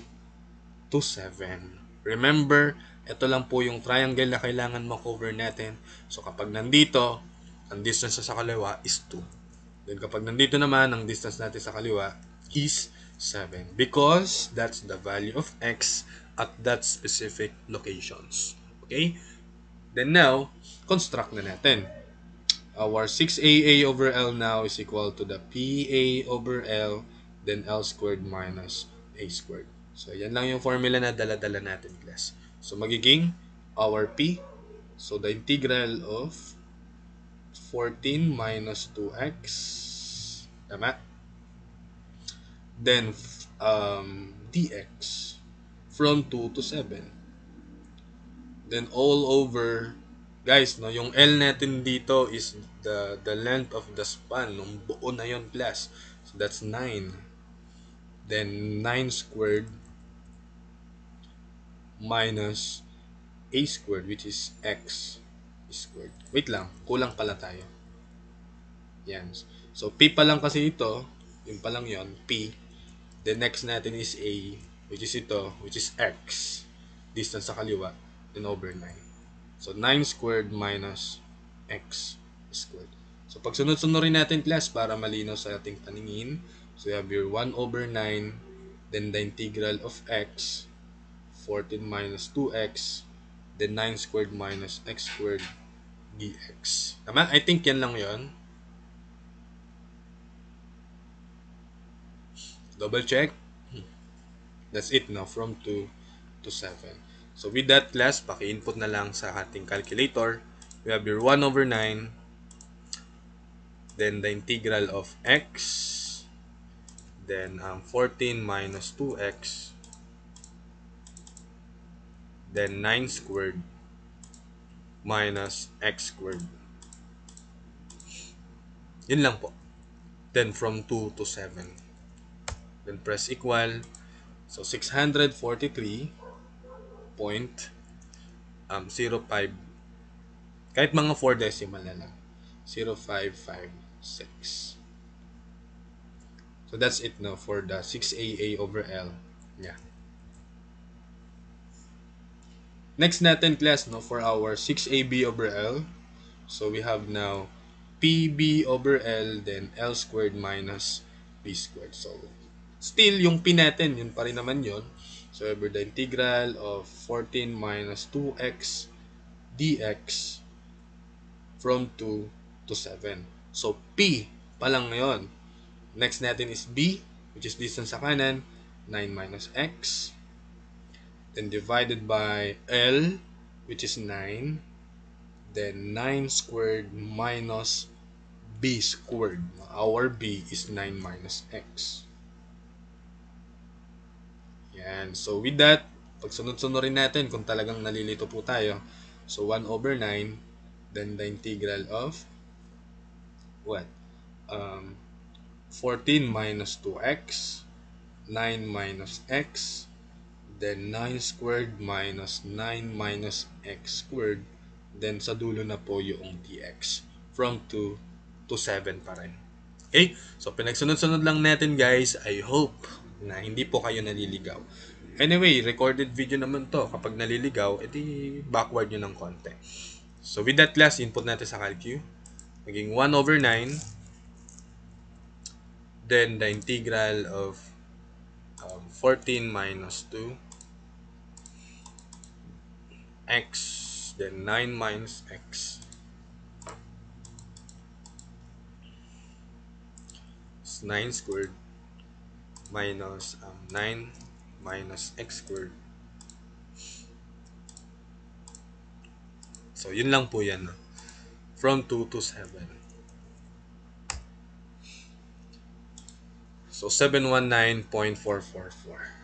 to 7. Remember, ito lang po yung triangle na kailangan ma-cover natin. So, kapag nandito, ang distance sa kaliwa is 2. Then, kapag nandito naman, ang distance natin sa kaliwa is 7. Because that's the value of x at that specific locations. Okay? Then now, construct na natin. Our 6AA over L now is equal to the PA over L, then L squared minus A squared. So, yan lang yung formula na dala-dala natin, class. So, magiging our P. So, the integral of 14 minus 2x. Tama? Then, dx from 2 to 7. Then, all over, guys, no, yung L natin dito is the length of the span. Nung buo na yon, class. So, that's 9. Then, 9 squared minus a squared, which is x squared. Wait lang, kulang pala tayo. Yan. So, p pa lang kasi ito, yun pa lang yon, p. The next natin is a, which is ito, which is x. Distance sa kaliwa, then over 9. So, 9 squared minus x squared. So, pag sunod-sunurin natin, class, para malinaw sa ating paningin. So, you have your 1 over 9, then the integral of x, 14 minus 2x, then 9 squared minus x squared dx. Tama? I think yan lang yon. Double check. That's it now, from 2 to 7. So with that, class, paki-input na lang sa ating calculator. We have your 1 over 9, then the integral of x, then 14 minus 2x, then 9 squared minus x squared. Yun lang po. Then from 2 to 7. Then press equal. So 643.05. Kahit mga 4 decimal na lang. 0556. So that's it now for the 6AA over L. Yeah. Next natin, class, no, for our 6AB over L. So we have now PB over L, then L squared minus B squared. So still, yung P natin, yun pa rin naman yun. So ever the integral of 14 minus 2x dx from 2 to 7. So P pa lang ngayon. Next natin is B, which is distance sa kanan, 9 minus x. Then divided by L, which is 9. then 9 squared minus b squared. Our b is 9 minus x. Yan. So with that, pagsunod-sunurin natin kung talagang nalilito po tayo. So 1 over 9, then the integral of what? Um, 14 minus 2x, 9 minus x, then 9 squared minus 9 minus x squared, then sa dulo na po yung dx. From 2 to 7 pa rin. Okay? So, pinagsunod-sunod lang natin guys. I hope na hindi po kayo naliligaw. Anyway, recorded video naman to. Kapag naliligaw, edi backward nyo ng konti. So, with that class, input natin sa calcu. Maging 1 over 9. Then, the integral of 14 minus 2 x, then 9 minus x. It's 9 squared minus 9 minus x squared. So, yun lang po yan. No? From 2 to 7. So, 719.444.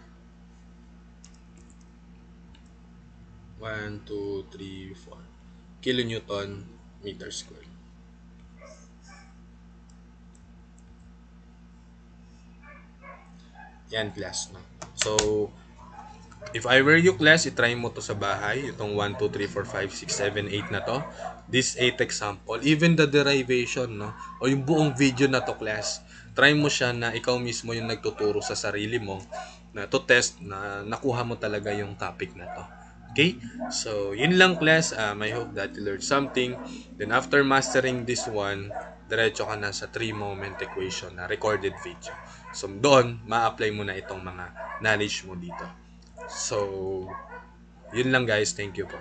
1, 2, 3, 4 kilonewton meter squared. Yan class, no? So, if I were you class, itry mo to sa bahay. Itong 1, 2, 3, 4, 5, 6, 7, 8 na to. This 8 example. Even the derivation, no? O yung buong video na to class. Try mo siya na ikaw mismo yung nagtuturo sa sarili mo na to test na nakuha mo talaga yung topic na to. Okay? So, yun lang class. I hope that you learned something. Then after mastering this one, diretso ka na sa 3-moment equation na recorded video. So, doon, ma-apply mo na itong mga knowledge mo dito. So, yun lang guys. Thank you po.